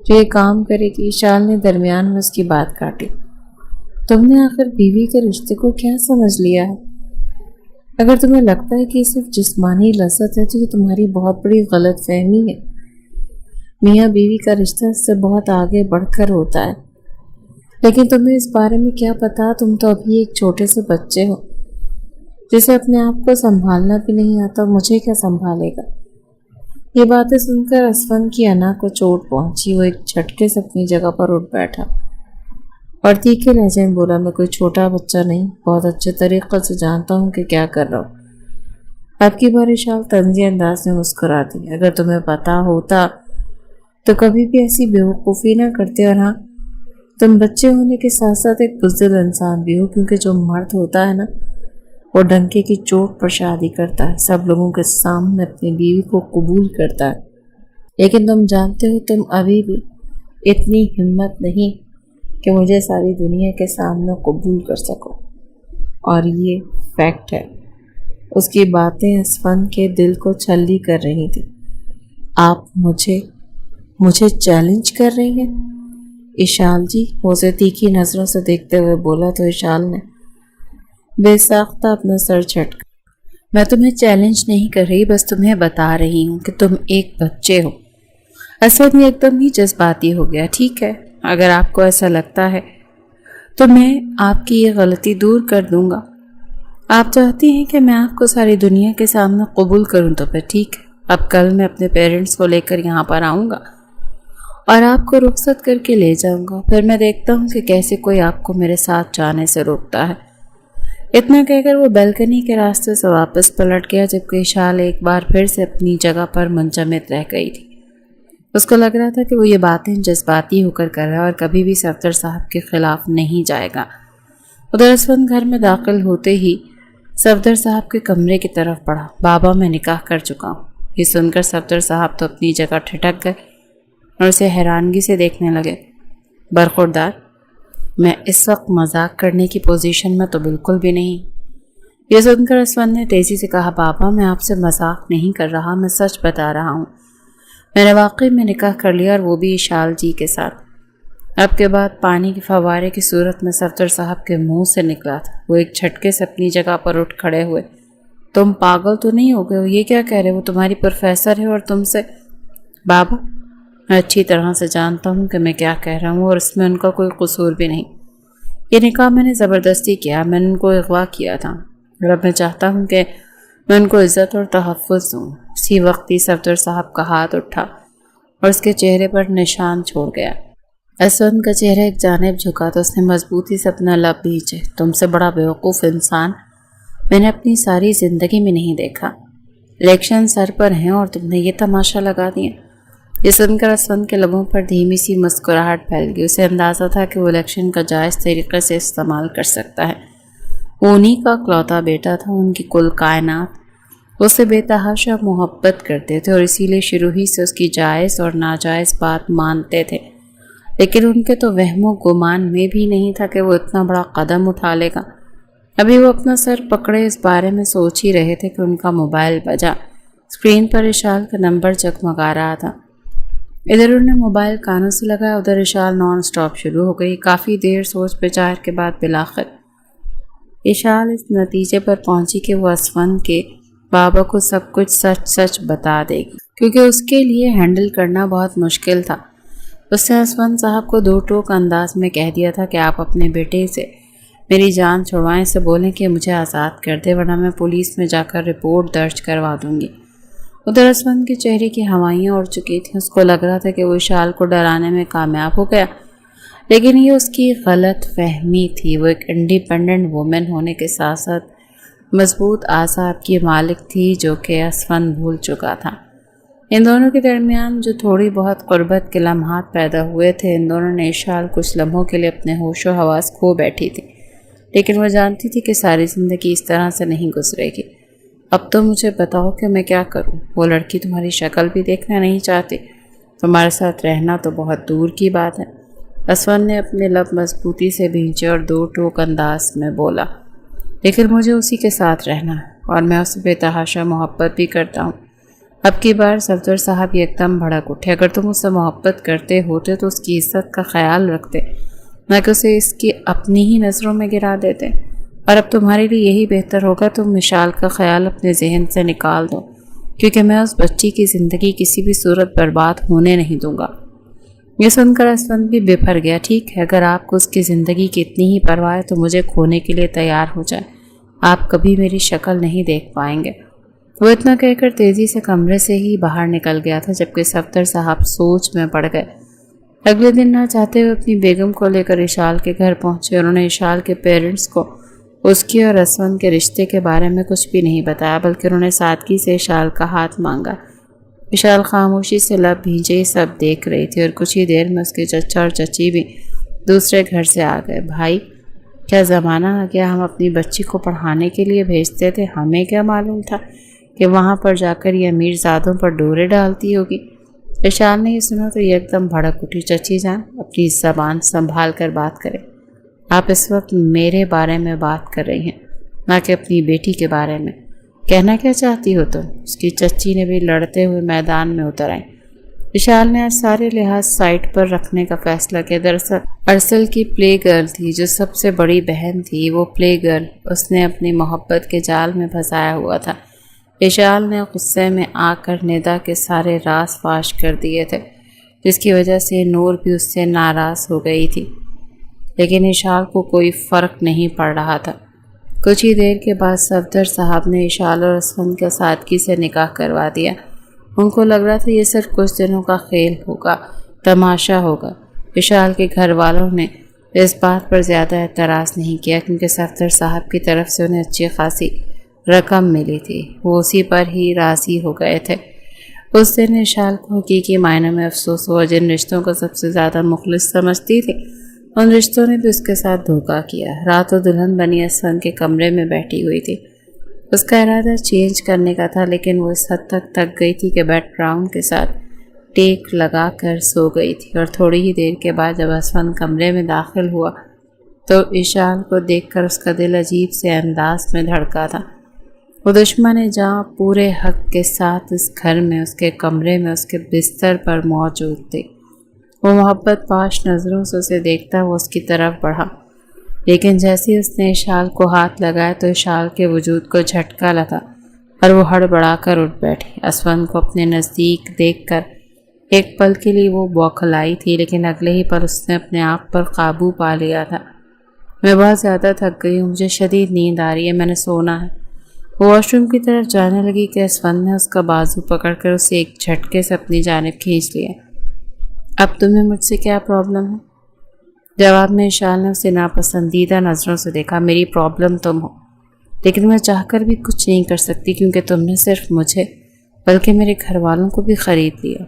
جو یہ کام کرے گی۔ اشال نے درمیان میں اس کی بات کاٹی۔ تم نے آخر بیوی کے رشتے کو کیا سمجھ لیا ہے؟ اگر تمہیں لگتا ہے کہ یہ صرف جسمانی لذت ہے تو یہ تمہاری بہت بڑی غلط فہمی ہے۔ میاں بیوی کا رشتہ اس سے بہت آگے بڑھ کر ہوتا ہے۔ لیکن تمہیں اس بارے میں کیا پتا؟ تم تو ابھی ایک چھوٹے سے بچے ہو جسے اپنے آپ کو سنبھالنا بھی نہیں آتا۔ مجھے کیا سنبھالے گا؟ یہ باتیں سن کر اسفند کی انا کو چوٹ پہنچی۔ وہ ایک جھٹکے سے اپنی جگہ پر اٹھ بیٹھا اور تیکھے لہجے میں بولا، میں کوئی چھوٹا بچہ نہیں، بہت اچھے طریقے سے جانتا ہوں کہ کیا کر رہا ہوں۔ اب کی بار اشال طنزی انداز میں مسکرا دی۔ اگر تمہیں پتا ہوتا تو کبھی بھی ایسی بیوقوفی نہ کرتے، اور ہاں، تم بچے ہونے کے ساتھ ساتھ ایک بزدل انسان بھی ہو، کیونکہ جو مرد ہوتا ہے نا، وہ ڈنکے کی چوٹ پر شادی کرتا ہے، سب لوگوں کے سامنے اپنی بیوی کو قبول کرتا ہے، لیکن تم جانتے ہو تم ابھی بھی اتنی ہمت نہیں کہ مجھے ساری دنیا کے سامنے قبول کر سکو، اور یہ فیکٹ ہے۔ اس کی باتیں اسفند کے دل کو چھلی کر رہی تھی۔ آپ مجھے چیلنج کر رہی ہیں اشال جی؟ وہ اسے تیکھی نظروں سے دیکھتے ہوئے بولا تو اشال نے بے ساختہ اپنا سر جھٹکا۔ میں تمہیں چیلنج نہیں کر رہی، بس تمہیں بتا رہی ہوں کہ تم ایک بچے ہو۔ اسد نے ایک دم ہی جذباتی ہو گیا۔ ٹھیک ہے، اگر آپ کو ایسا لگتا ہے تو میں آپ کی یہ غلطی دور کر دوں گا۔ آپ چاہتی ہیں کہ میں آپ کو ساری دنیا کے سامنے قبول کروں تو پھر ٹھیک ہے، اب کل میں اپنے پیرنٹس کو لے کر یہاں پر آؤں گا اور آپ کو رخصت کر کے لے جاؤں گا، پھر میں دیکھتا ہوں کہ کیسے کوئی آپ کو میرے ساتھ جانے سے روکتا ہے۔ اتنا کہہ کر وہ بیلکنی کے راستے سے واپس پلٹ گیا، جبکہ اشال ایک بار پھر سے اپنی جگہ پر منجمد رہ گئی تھی۔ اس کو لگ رہا تھا کہ وہ یہ باتیں جذباتی ہو کر رہا ہے اور کبھی بھی صفدر صاحب کے خلاف نہیں جائے گا۔ ادھر اسفند گھر میں داخل ہوتے ہی صفدر صاحب کے کمرے کی طرف بڑھا۔ بابا میں نکاح کر چکا ہوں۔ یہ سن کر صفدر صاحب تو اپنی جگہ ٹھٹک گئے اور اسے حیرانگی سے دیکھنے لگے۔ برخوردار، میں اس وقت مذاق کرنے کی پوزیشن میں تو بالکل بھی نہیں۔ یہ سن کر اسفند نے تیزی سے کہا، بابا میں آپ سے مذاق نہیں کر رہا، میں سچ بتا رہا ہوں۔ میں نے واقعی میں نکاح کر لیا، اور وہ بھی اشال جی کے ساتھ۔ اب کے بعد پانی کے فوارے کی صورت میں صفدر صاحب کے منہ سے نکلا تھا۔ وہ ایک جھٹکے سے اپنی جگہ پر اٹھ کھڑے ہوئے۔ تم پاگل تو نہیں ہو گئے ہو؟ یہ کیا کہہ رہے وہ تمہاری پروفیسر ہے اور تم سے… بابا، میں اچھی طرح سے جانتا ہوں کہ میں کیا کہہ رہا ہوں، اور اس میں ان کا کوئی قصور بھی نہیں۔ یہ نکاح میں نے زبردستی کیا، میں نے ان کو اغوا کیا تھا، اور اب میں چاہتا ہوں کہ میں ان کو عزت اور تحفظ دوں۔ اسی وقت ہی صفدر صاحب کا ہاتھ اٹھا اور اس کے چہرے پر نشان چھوڑ گیا۔ اسفند کا چہرہ ایک جانب جھکا تو اس نے مضبوطی سے اپنا لب بھینچے۔ تم سے بڑا بیوقوف انسان میں نے اپنی ساری زندگی میں نہیں دیکھا۔ الیکشن سر پر ہیں اور تم نے یہ تماشا لگا دیا۔ یہ سن کر اسفند کے لبوں پر دھیمی سی مسکراہٹ پھیل گئی۔ اسے اندازہ تھا کہ وہ الیکشن کا جائز طریقے سے استعمال کر سکتا ہے۔ وہ انہی کا اکلوتا بیٹا تھا، ان کی کل کائنات اس سے بے تحاشا محبت کرتے تھے، اور اسی لیے شروع ہی سے اس کی جائز اور ناجائز بات مانتے تھے۔ لیکن ان کے تو وہم و گمان میں بھی نہیں تھا کہ وہ اتنا بڑا قدم اٹھا لے گا۔ ابھی وہ اپنا سر پکڑے اس بارے میں سوچ ہی رہے تھے کہ ان کا موبائل بجا۔ اسکرین پر اشال کا نمبر جگمگا رہا تھا۔ ادھر انہوں نے موبائل کانوں سے لگایا، ادھر اشال نان سٹاپ شروع ہو گئی۔ کافی دیر سوچ بچار کے بعد بالآخر اشال اس نتیجے پر پہنچی کہ وہ اسفند کے بابا کو سب کچھ سچ سچ بتا دے گی، کیونکہ اس کے لیے ہینڈل کرنا بہت مشکل تھا۔ اس نے اسفند صاحب کو دو ٹوک انداز میں کہہ دیا تھا کہ آپ اپنے بیٹے سے میری جان چھڑوائیں، سے بولیں کہ مجھے آزاد کر دے، ورنہ میں پولیس میں جا کر رپورٹ درج کروا دوں گی۔ ادھر اسفند کے چہرے کی ہوائیاں اڑ چکی تھیں۔ اس کو لگ رہا تھا کہ وہ اشال کو ڈرانے میں کامیاب ہو گیا، لیکن یہ اس کی غلط فہمی تھی۔ وہ ایک انڈیپینڈنٹ وومن ہونے کے ساتھ ساتھ مضبوط اعصاب کی مالک تھی، جو کہ اسفند بھول چکا تھا۔ ان دونوں کے درمیان جو تھوڑی بہت قربت کے لمحات پیدا ہوئے تھے، ان دونوں نے اشال کچھ لمحوں کے لیے اپنے ہوش و حواس کھو بیٹھی تھی، لیکن وہ جانتی تھی کہ ساری زندگی اس طرح سے نہیں گزرے گی۔ اب تو مجھے بتاؤ کہ میں کیا کروں؟ وہ لڑکی تمہاری شکل بھی دیکھنا نہیں چاہتی، تمہارے ساتھ رہنا تو بہت دور کی بات ہے۔ اسفند نے اپنے لب مضبوطی سے بھینچے اور دو ٹوک انداز میں بولا، لیکن مجھے اسی کے ساتھ رہنا ہے، اور میں اس سے بے تحاشا محبت بھی کرتا ہوں۔ اب کی بار صفدر صاحب ایک دم بھڑک اٹھے۔ اگر تم اس سے محبت کرتے ہوتے تو اس کی عزت کا خیال رکھتے، نہ کہ اسے اس کی اپنی ہی نظروں میں گرا دیتے۔ اور اب تمہارے لیے یہی بہتر ہوگا تم اشال کا خیال اپنے ذہن سے نکال دو، کیونکہ میں اس بچی کی زندگی کسی بھی صورت برباد ہونے نہیں دوں گا۔ یہ سن کر اسفند بھی بپھر گیا۔ ٹھیک ہے، اگر آپ کو اس کی زندگی کی اتنی ہی پرواہ ہے تو مجھے کھونے کے لیے تیار ہو جائے، آپ کبھی میری شکل نہیں دیکھ پائیں گے۔ وہ اتنا کہہ کر تیزی سے کمرے سے ہی باہر نکل گیا تھا، جبکہ صفدر صاحب سوچ میں پڑ گئے۔ اگلے دن نہ چاہتے ہوئے اپنی بیگم کو لے کر اشال کے گھر پہنچے۔ انہوں نے اشال کے پیرنٹس کو اس کی اور اسفند کے رشتے کے بارے میں کچھ بھی نہیں بتایا، بلکہ انہوں نے سادگی سے اشال کا ہاتھ مانگا۔ اشال خاموشی سے لب بھینچے سب دیکھ رہی تھی، اور کچھ ہی دیر میں اس کے چچا اور چچی بھی دوسرے گھر سے آ گئے۔ بھائی، کیا زمانہ آ گیا، ہم اپنی بچی کو پڑھانے کے لیے بھیجتے تھے، ہمیں کیا معلوم تھا کہ وہاں پر جا کر یہ امیر زادوں پر ڈورے ڈالتی ہوگی۔ اشال نے یہ سنا تو یہ ایک دم بھڑک اٹھی۔ چچی جان، اپنی زبان سنبھال کر بات کریں، آپ اس وقت میرے بارے میں بات کر رہی ہیں، نہ کہ اپنی بیٹی کے بارے میں۔ کہنا کیا چاہتی ہو تم؟ اس کی چچی نے بھی لڑتے ہوئے میدان میں اتر آئی۔ اشال نے آج سارے لحاظ سائٹ پر رکھنے کا فیصلہ کیا۔ دراصل ارسل کی پلے گرل تھی، جو سب سے بڑی بہن تھی، وہ پلے گرل اس نے اپنی محبت کے جال میں پھنسایا ہوا تھا۔ اشال نے غصے میں آ کر ندا کے سارے راز فاش کر دیے تھے، جس کی وجہ سے نور بھی اس سے ناراض ہو گئی تھی۔ لیکن اشال کو کوئی فرق نہیں پڑ رہا تھا۔ کچھ ہی دیر کے بعد صفدر صاحب نے اشال اور اسفند کا سادگی سے نکاح کروا دیا۔ ان کو لگ رہا تھا یہ صرف کچھ دنوں کا کھیل ہوگا، تماشا ہوگا۔ اشال کے گھر والوں نے اس بات پر زیادہ اعتراض نہیں کیا کیونکہ صفدر صاحب کی طرف سے انہیں اچھی خاصی رقم ملی تھی، وہ اسی پر ہی راضی ہو گئے تھے۔ اس دن اشال کو حقیقی معنی میں افسوس ہوا۔ جن رشتوں کو سب سے زیادہ مخلص سمجھتی تھی ان رشتوں نے بھی اس کے ساتھ دھوکہ کیا۔ رات وہ دلہن بنی اسفند کے کمرے میں بیٹھی ہوئی تھی۔ اس کا ارادہ چینج کرنے کا تھا، لیکن وہ اس حد تک تھک گئی تھی کہ بیڈ گراؤنڈ کے ساتھ ٹیک لگا کر سو گئی تھی۔ اور تھوڑی ہی دیر کے بعد جب اسفند کمرے میں داخل ہوا تو اشال کو دیکھ کر اس کا دل عجیب سے انداز میں دھڑکا تھا۔ وہ دشمن جہاں پورے حق کے ساتھ اس گھر میں، اس کے کمرے میں، اس کے بستر پر موجود تھے۔ وہ محبت پاش نظروں سے اسے دیکھتا وہ اس کی طرف بڑھا، لیکن جیسے اس نے اشال کو ہاتھ لگایا تو اشال کے وجود کو جھٹکا لگا اور وہ ہڑبڑا کر اٹھ بیٹھی۔ اسفند کو اپنے نزدیک دیکھ کر ایک پل کے لیے وہ بوکھلائی تھی، لیکن اگلے ہی پل اس نے اپنے آپ پر قابو پا لیا تھا۔ میں بہت زیادہ تھک گئی ہوں، مجھے شدید نیند آ رہی ہے، میں نے سونا ہے۔ وہ واش روم کی طرف جانے لگی کہ اسفند نے اس کا بازو پکڑ کر اسے ایک جھٹکے سے اپنی جانب کھینچ لیا۔ اب تمہیں مجھ سے کیا پرابلم ہے؟ جواب میں اشال نے اسے ناپسندیدہ نظروں سے دیکھا۔ میری پرابلم تم ہو، لیکن میں چاہ کر بھی کچھ نہیں کر سکتی کیونکہ تم نے صرف مجھے بلکہ میرے گھر والوں کو بھی خرید لیا۔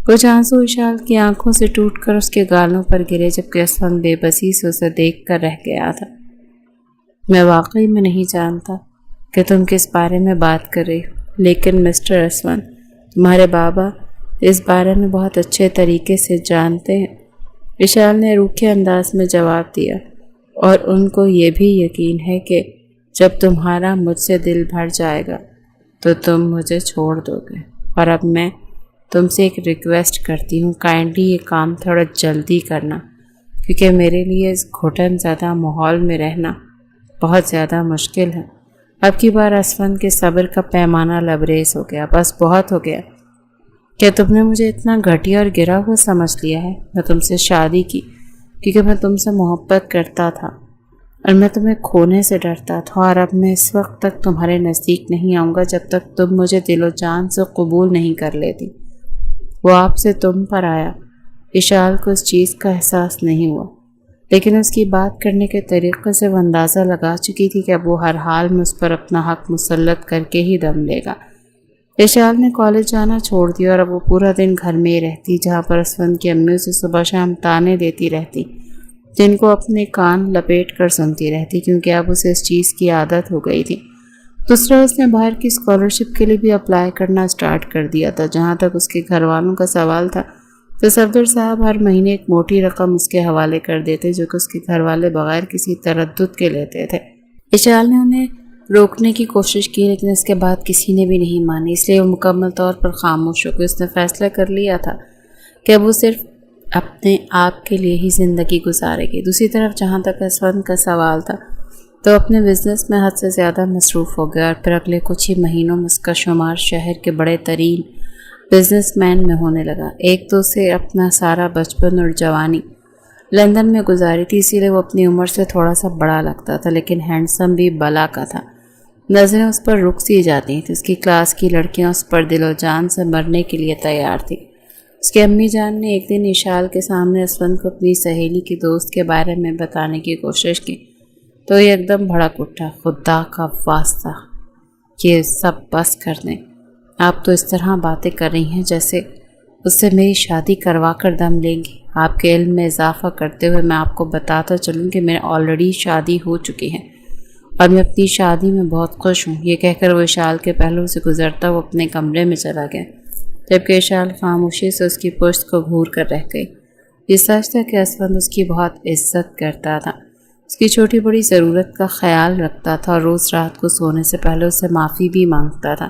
کچھ آنسو اشال کی آنکھوں سے ٹوٹ کر اس کے گالوں پر گرے، جبکہ اسفند بے بسی سے اسے دیکھ کر رہ گیا تھا۔ میں واقعی میں نہیں جانتا کہ تم کس بارے میں بات کر رہی ہو، لیکن مسٹر اسفند، تمہارے بابا اس بارے میں بہت اچھے طریقے سے جانتے ہیں، اشال نے روکھے انداز میں جواب دیا، اور ان کو یہ بھی یقین ہے کہ جب تمہارا مجھ سے دل بھر جائے گا تو تم مجھے چھوڑ دو گے۔ اور اب میں تم سے ایک ریکویسٹ کرتی ہوں، کائنڈلی یہ کام تھوڑا جلدی کرنا، کیونکہ میرے لیے اس گھٹن زدہ ماحول میں رہنا بہت زیادہ مشکل ہے۔ اب کی بار اسفند کے صبر کا پیمانہ لبریز ہو گیا۔ بس بہت ہو گیا۔ کیا تم نے مجھے اتنا گھٹیا اور گرا ہوا سمجھ لیا ہے؟ میں تم سے شادی کی کیونکہ میں تم سے محبت کرتا تھا اور میں تمہیں کھونے سے ڈرتا تھا، اور اب میں اس وقت تک تمہارے نزدیک نہیں آؤں گا جب تک تم مجھے دل و جان سے قبول نہیں کر لیتی۔ وہ آپ سے تم پر آیا۔ اشال کو اس چیز کا احساس نہیں ہوا، لیکن اس کی بات کرنے کے طریقے سے وہ اندازہ لگا چکی تھی کہ اب وہ ہر حال میں اس پر اپنا حق مسلط کر کے ہی دم لے گا۔ اشال نے کالج جانا چھوڑ دیا اور اب وہ پورا دن گھر میں ہی رہتی، جہاں پر اسفند کی امی اسے صبح شام تانے دیتی رہتی، جن کو اپنے کان لپیٹ کر سنتی رہتی کیونکہ اب اسے اس چیز کی عادت ہو گئی تھی۔ دوسرا، اس نے باہر کی اسکالرشپ کے لیے بھی اپلائی کرنا سٹارٹ کر دیا تھا۔ جہاں تک اس کے گھر والوں کا سوال تھا تو صفدر صاحب ہر مہینے ایک موٹی رقم اس کے حوالے کر دیتے، جو کہ اس کے گھر والے بغیر کسی تردد کے لیتے تھے۔ اشال نے انہیں روکنے کی کوشش کی، لیکن اس کے بعد کسی نے بھی نہیں مانی، اس لیے وہ مکمل طور پر خاموش ہو گئی۔ اس نے فیصلہ کر لیا تھا کہ وہ صرف اپنے آپ کے لیے ہی زندگی گزارے گی۔ دوسری طرف جہاں تک اسفند کا سوال تھا تو اپنے بزنس میں حد سے زیادہ مصروف ہو گیا، اور پھر اگلے کچھ ہی مہینوں میں اس کا شمار شہر کے بڑے ترین بزنس مین میں ہونے لگا۔ ایک تو اسے اپنا سارا بچپن اور جوانی لندن میں گزاری تھی، اسی لیے وہ اپنی عمر سے تھوڑا سا بڑا لگتا تھا، لیکن ہینڈسم بھی بلا کا تھا۔ نظریں اس پر رک سی جاتی تھیں۔ اس کی کلاس کی لڑکیاں اس پر دل و جان سے مرنے کے لیے تیار تھیں۔ اس کی امی جان نے ایک دن اشال کے سامنے اسفند کو اپنی سہیلی کی دوست کے بارے میں بتانے کی کوشش کی تو یہ ایک دم بھڑک اٹھا۔ خدا کا واسطہ، یہ سب بس کر دیں، آپ تو اس طرح باتیں کر رہی ہیں جیسے اس سے میری شادی کروا کر دم لیں گی۔ آپ کے علم میں اضافہ کرتے ہوئے میں آپ کو بتاتا چلوں کہ میرے آلریڈی شادی ہو چکی ہے اور میں اپنی شادی میں بہت خوش ہوں۔ یہ کہہ کر وہ اشال کے پہلو سے گزرتا وہ اپنے کمرے میں چلا گیا، جبکہ اشال خاموشی سے اس کی پشت کو گھور کر رہ گئی۔ یہ سچ تھا کہ اسفند اس کی بہت عزت کرتا تھا، اس کی چھوٹی بڑی ضرورت کا خیال رکھتا تھا اور روز رات کو سونے سے پہلے اس سے معافی بھی مانگتا تھا۔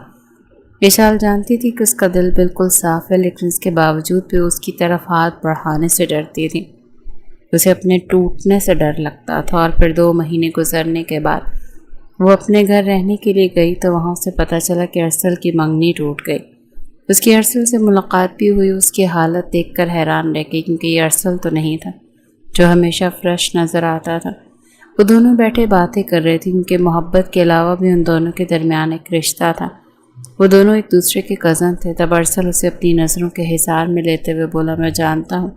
اشال جانتی تھی کہ اس کا دل بالکل صاف ہے، لیکن اس کے باوجود بھی اس کی طرف ہاتھ بڑھانے سے ڈرتی تھی۔ اسے اپنے ٹوٹنے سے ڈر لگتا تھا، اور پھر 2 مہینے گزرنے کے بعد وہ اپنے گھر رہنے کے لیے گئی تو وہاں اسے پتہ چلا کہ ارسل کی منگنی ٹوٹ گئی۔ اس کی ارسل سے ملاقات بھی ہوئی، اس کی حالت دیکھ کر حیران رہ گئی کیونکہ یہ ارسل تو نہیں تھا جو ہمیشہ فریش نظر آتا تھا۔ وہ دونوں بیٹھے باتیں کر رہے تھے، ان کے محبت کے علاوہ بھی ان دونوں کے درمیان ایک رشتہ تھا۔ وہ دونوں ایک دوسرے کے کزن تھے۔ تب ارسل اسے اپنی نظروں کے حصار میں لیتے ہوئے بولا، میں جانتا ہوں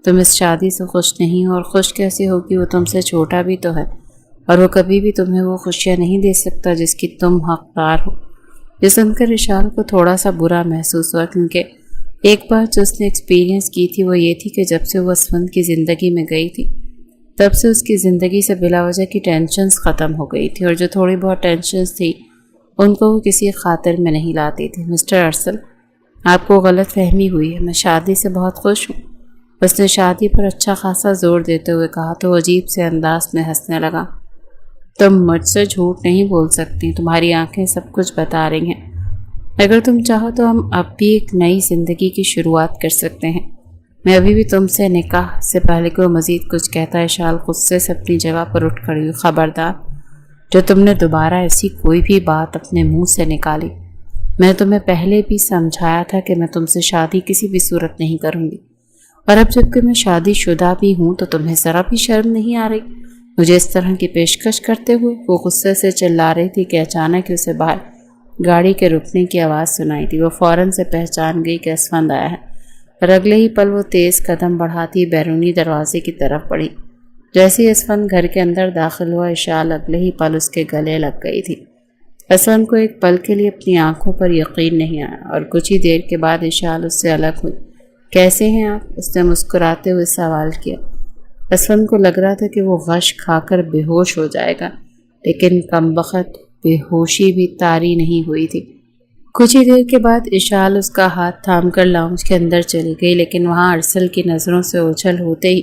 تم اس شادی سے خوش نہیں ہو، اور خوش کیسے ہوگی، وہ تم سے چھوٹا بھی تو ہے، اور وہ کبھی بھی تمہیں وہ خوشیاں نہیں دے سکتا جس کی تم حقدار ہو۔ یہ سن کر اشال کو تھوڑا سا برا محسوس ہوا، کیونکہ ایک بات جو اس نے ایکسپیرینس کی تھی وہ یہ تھی کہ جب سے وہ اسفند کی زندگی میں گئی تھی تب سے اس کی زندگی سے بلا وجہ کی ٹینشنز ختم ہو گئی تھی، اور جو تھوڑی بہت ٹینشنز تھی ان کو وہ کسی خاطر میں نہیں لاتی تھی۔ مسٹر ارسل، آپ کو غلط فہمی ہوئی ہے، میں شادی سے بہت خوش ہوں۔ اس نے شادی پر اچھا خاصا زور دیتے ہوئے کہا تو عجیب سے انداز میں ہنسنے لگا۔ تم مجھ سے جھوٹ نہیں بول سکتی، تمہاری آنکھیں سب کچھ بتا رہی ہیں۔ اگر تم چاہو تو ہم اب بھی ایک نئی زندگی کی شروعات کر سکتے ہیں۔ میں ابھی بھی تم سے نکاح سے پہلے کو مزید کچھ کہتا ہے۔ اشال غصے سے اپنی جگہ پر اٹھ کھڑی ہوئی، خبردار جو تم نے دوبارہ ایسی کوئی بھی بات اپنے منہ سے نکالی۔ میں تمہیں پہلے بھی سمجھایا تھا کہ میں تم سے شادی کسی بھی صورت نہیں کروں گی، اور اب جب کہ میں شادی شدہ بھی ہوں تو تمہیں ذرا بھی شرم نہیں آ رہی مجھے اس طرح کی پیشکش کرتے ہوئے؟ وہ غصے سے چلا رہی تھی کہ اچانک ہی اسے باہر گاڑی کے رکنے کی آواز سنائی دی۔ وہ فوراً سے پہچان گئی کہ اسفند آیا ہے، اور اگلے ہی پل وہ تیز قدم بڑھاتی بیرونی دروازے کی طرف بڑھی۔ جیسے اسفند گھر کے اندر داخل ہوا، اشال اگلے ہی پل اس کے گلے لگ گئی تھی۔ اسفند کو ایک پل کے لیے اپنی آنکھوں پر یقین نہیں آیا، اور کچھ ہی دیر کے بعد اشال اس سے الگ ہوئی۔ کیسے ہیں آپ؟ اس نے مسکراتے ہوئے سوال کیا۔ اسفند کو لگ رہا تھا کہ وہ غش کھا کر بے ہوش ہو جائے گا، لیکن کمبخت بے ہوشی بھی طاری نہیں ہوئی تھی۔ کچھ ہی دیر کے بعد اشال اس کا ہاتھ تھام کر لاؤنج کے اندر چلی گئی، لیکن وہاں ارسل کی نظروں سے اوجھل ہوتے ہی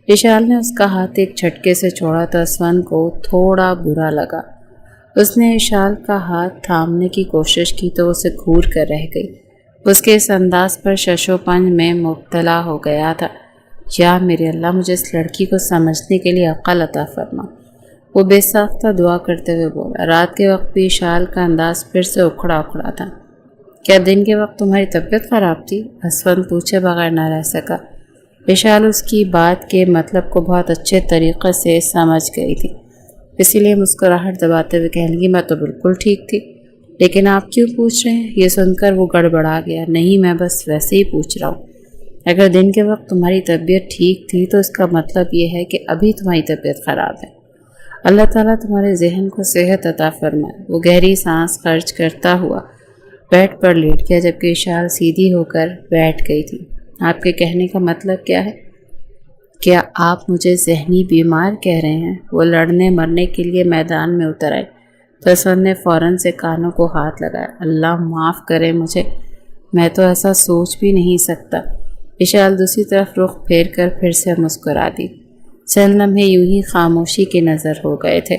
اشال نے اس کا ہاتھ ایک جھٹکے سے چھوڑا تو اسفند کو تھوڑا برا لگا۔ اس نے اشال کا ہاتھ تھامنے کی کوشش کی تو اسے گھور کر رہ گئی۔ اس کے اس انداز پر شش و پنج میں مبتلا ہو گیا تھا۔ یا میرے اللہ، مجھے اس لڑکی کو سمجھنے کے لیے عقل عطا فرما، وہ بے ساختہ دعا کرتے ہوئے بولا۔ رات کے وقت بھی اشال کا انداز پھر سے اکھڑا اکھڑا تھا۔ کیا دن کے وقت تمہاری طبیعت خراب تھی؟ اسفند پوچھے بغیر نہ رہ سکا۔ اشال اس کی بات کے مطلب کو بہت اچھے طریقے سے سمجھ گئی تھی، اسی لیے مسکراہٹ دباتے ہوئے کہنے لگی، میں تو بالکل ٹھیک تھی، لیکن آپ کیوں پوچھ رہے ہیں؟ یہ سن کر وہ گڑبڑا گیا۔ نہیں، میں بس ویسے ہی پوچھ رہا ہوں۔ اگر دن کے وقت تمہاری طبیعت ٹھیک تھی تو اس کا مطلب یہ ہے کہ ابھی تمہاری طبیعت خراب ہے۔ اللہ تعالیٰ تمہارے ذہن کو صحت عطا فرمائے۔ وہ گہری سانس خرچ کرتا ہوا بیڈ پر لیٹ گیا، جبکہ اشال سیدھی ہو کر بیٹھ گئی تھی۔ آپ کے کہنے کا مطلب کیا ہے؟ کیا آپ مجھے ذہنی بیمار کہہ رہے ہیں؟ وہ لڑنے مرنے کے لیے میدان میں اتر آئے تو اسفند نے فوراً سے کانوں کو ہاتھ لگایا۔ اللہ معاف کرے مجھے، میں تو ایسا سوچ بھی نہیں سکتا۔ اشال دوسری طرف رخ پھیر کر پھر سے مسکرا دی۔ چند لمحے یوں ہی خاموشی کے نظر ہو گئے تھے۔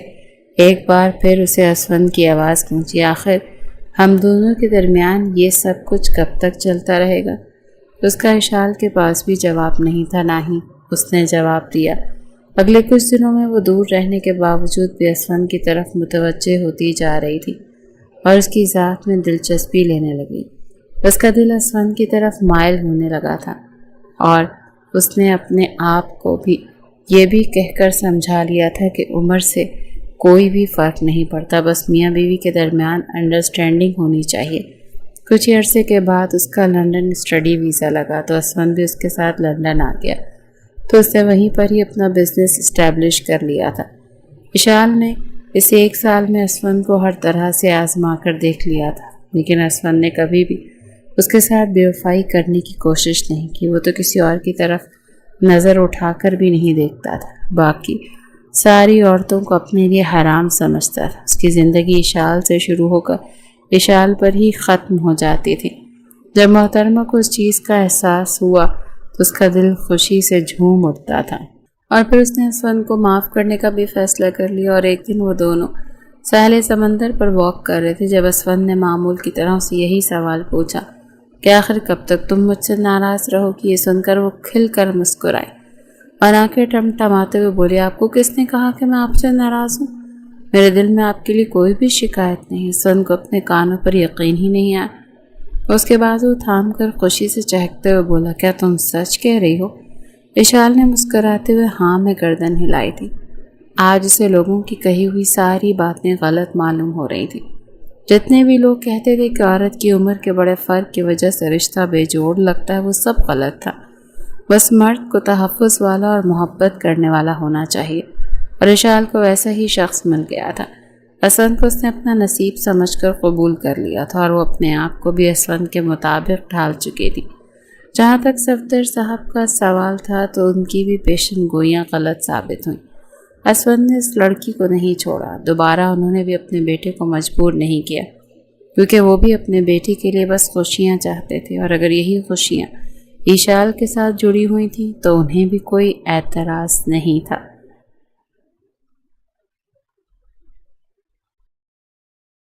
ایک بار پھر اسے اسفند کی آواز گونجی، آخر ہم دونوں کے درمیان یہ سب کچھ کب تک چلتا رہے گا؟ اس کا اشال کے پاس بھی جواب نہیں تھا، نہ ہی اس نے جواب دیا۔ اگلے کچھ دنوں میں وہ دور رہنے کے باوجود بھی اسفند کی طرف متوجہ ہوتی جا رہی تھی اور اس کی ذات میں دلچسپی لینے لگی۔ اس کا دل اسفند کی طرف مائل ہونے لگا تھا، اور اس نے اپنے آپ کو بھی یہ بھی کہہ کر سمجھا لیا تھا کہ عمر سے کوئی بھی فرق نہیں پڑتا، بس میاں بیوی کے درمیان انڈرسٹینڈنگ ہونی چاہیے۔ کچھ عرصے کے بعد اس کا لندن اسٹڈی ویزا لگا تو اسفند بھی اس کے ساتھ لندن آ گیا، تو اس نے وہیں پر ہی اپنا بزنس اسٹیبلش کر لیا تھا۔ اشال نے اس 1 سال میں اسفند کو ہر طرح سے آزما کر دیکھ لیا تھا، لیکن اسفند نے کبھی بھی اس کے ساتھ بے وفائی کرنے کی کوشش نہیں کی۔ وہ تو کسی اور کی طرف نظر اٹھا کر بھی نہیں دیکھتا تھا، باقی ساری عورتوں کو اپنے لیے حرام سمجھتا تھا۔ اس کی زندگی اشال سے شروع ہو کر اشال پر ہی ختم ہو جاتی تھی۔ جب محترمہ کو اس چیز کا احساس ہوا تو اس کا دل خوشی سے جھوم اٹھتا تھا، اور پھر اس نے اسفند کو معاف کرنے کا بھی فیصلہ کر لیا۔ اور ایک دن وہ دونوں ساحل سمندر پر واک کر رہے تھے جب اسفند نے معمول کی طرح سے یہی سوال پوچھا کہ آخر کب تک تم مجھ سے ناراض رہو گی؟ یہ سن کر وہ کھل کر مسکرائی اور آنکھیں ٹمٹماتے ہوئے بولی، آپ کو کس نے کہا کہ میں آپ سے ناراض ہوں؟ میرے دل میں آپ کے لیے کوئی بھی شکایت نہیں۔ اسفند کو اپنے کانوں پر یقین ہی نہیں آیا۔ اس کے بعد وہ تھام کر خوشی سے چہکتے ہوئے بولا، کیا تم سچ کہہ رہی ہو؟ اشال نے مسکراتے ہوئے ہاں میں گردن ہلائی تھی۔ آج اسے لوگوں کی کہی ہوئی ساری باتیں غلط معلوم ہو رہی تھی۔ جتنے بھی لوگ کہتے تھے کہ عورت کی عمر کے بڑے فرق کی وجہ سے رشتہ بے جوڑ لگتا ہے، وہ سب غلط تھا۔ بس مرد کو تحفظ والا اور محبت کرنے والا ہونا چاہیے، اور اشال کو ویسا ہی شخص مل گیا تھا۔ اسلم کو اس نے اپنا نصیب سمجھ کر قبول کر لیا تھا، اور وہ اپنے آپ کو بھی اسلم کے مطابق ڈھال چکی تھی۔ جہاں تک صفدر صاحب کا سوال تھا تو ان کی بھی پیشن گوئیاں غلط ثابت ہوئیں۔ اسود نے اس لڑکی کو نہیں چھوڑا۔ دوبارہ انہوں نے بھی اپنے بیٹے کو مجبور نہیں کیا، کیونکہ وہ بھی اپنے بیٹی کے لیے بس خوشیاں چاہتے تھے، اور اگر یہی خوشیاں ایشال کے ساتھ جڑی ہوئی تھیں تو انہیں بھی کوئی اعتراض نہیں تھا۔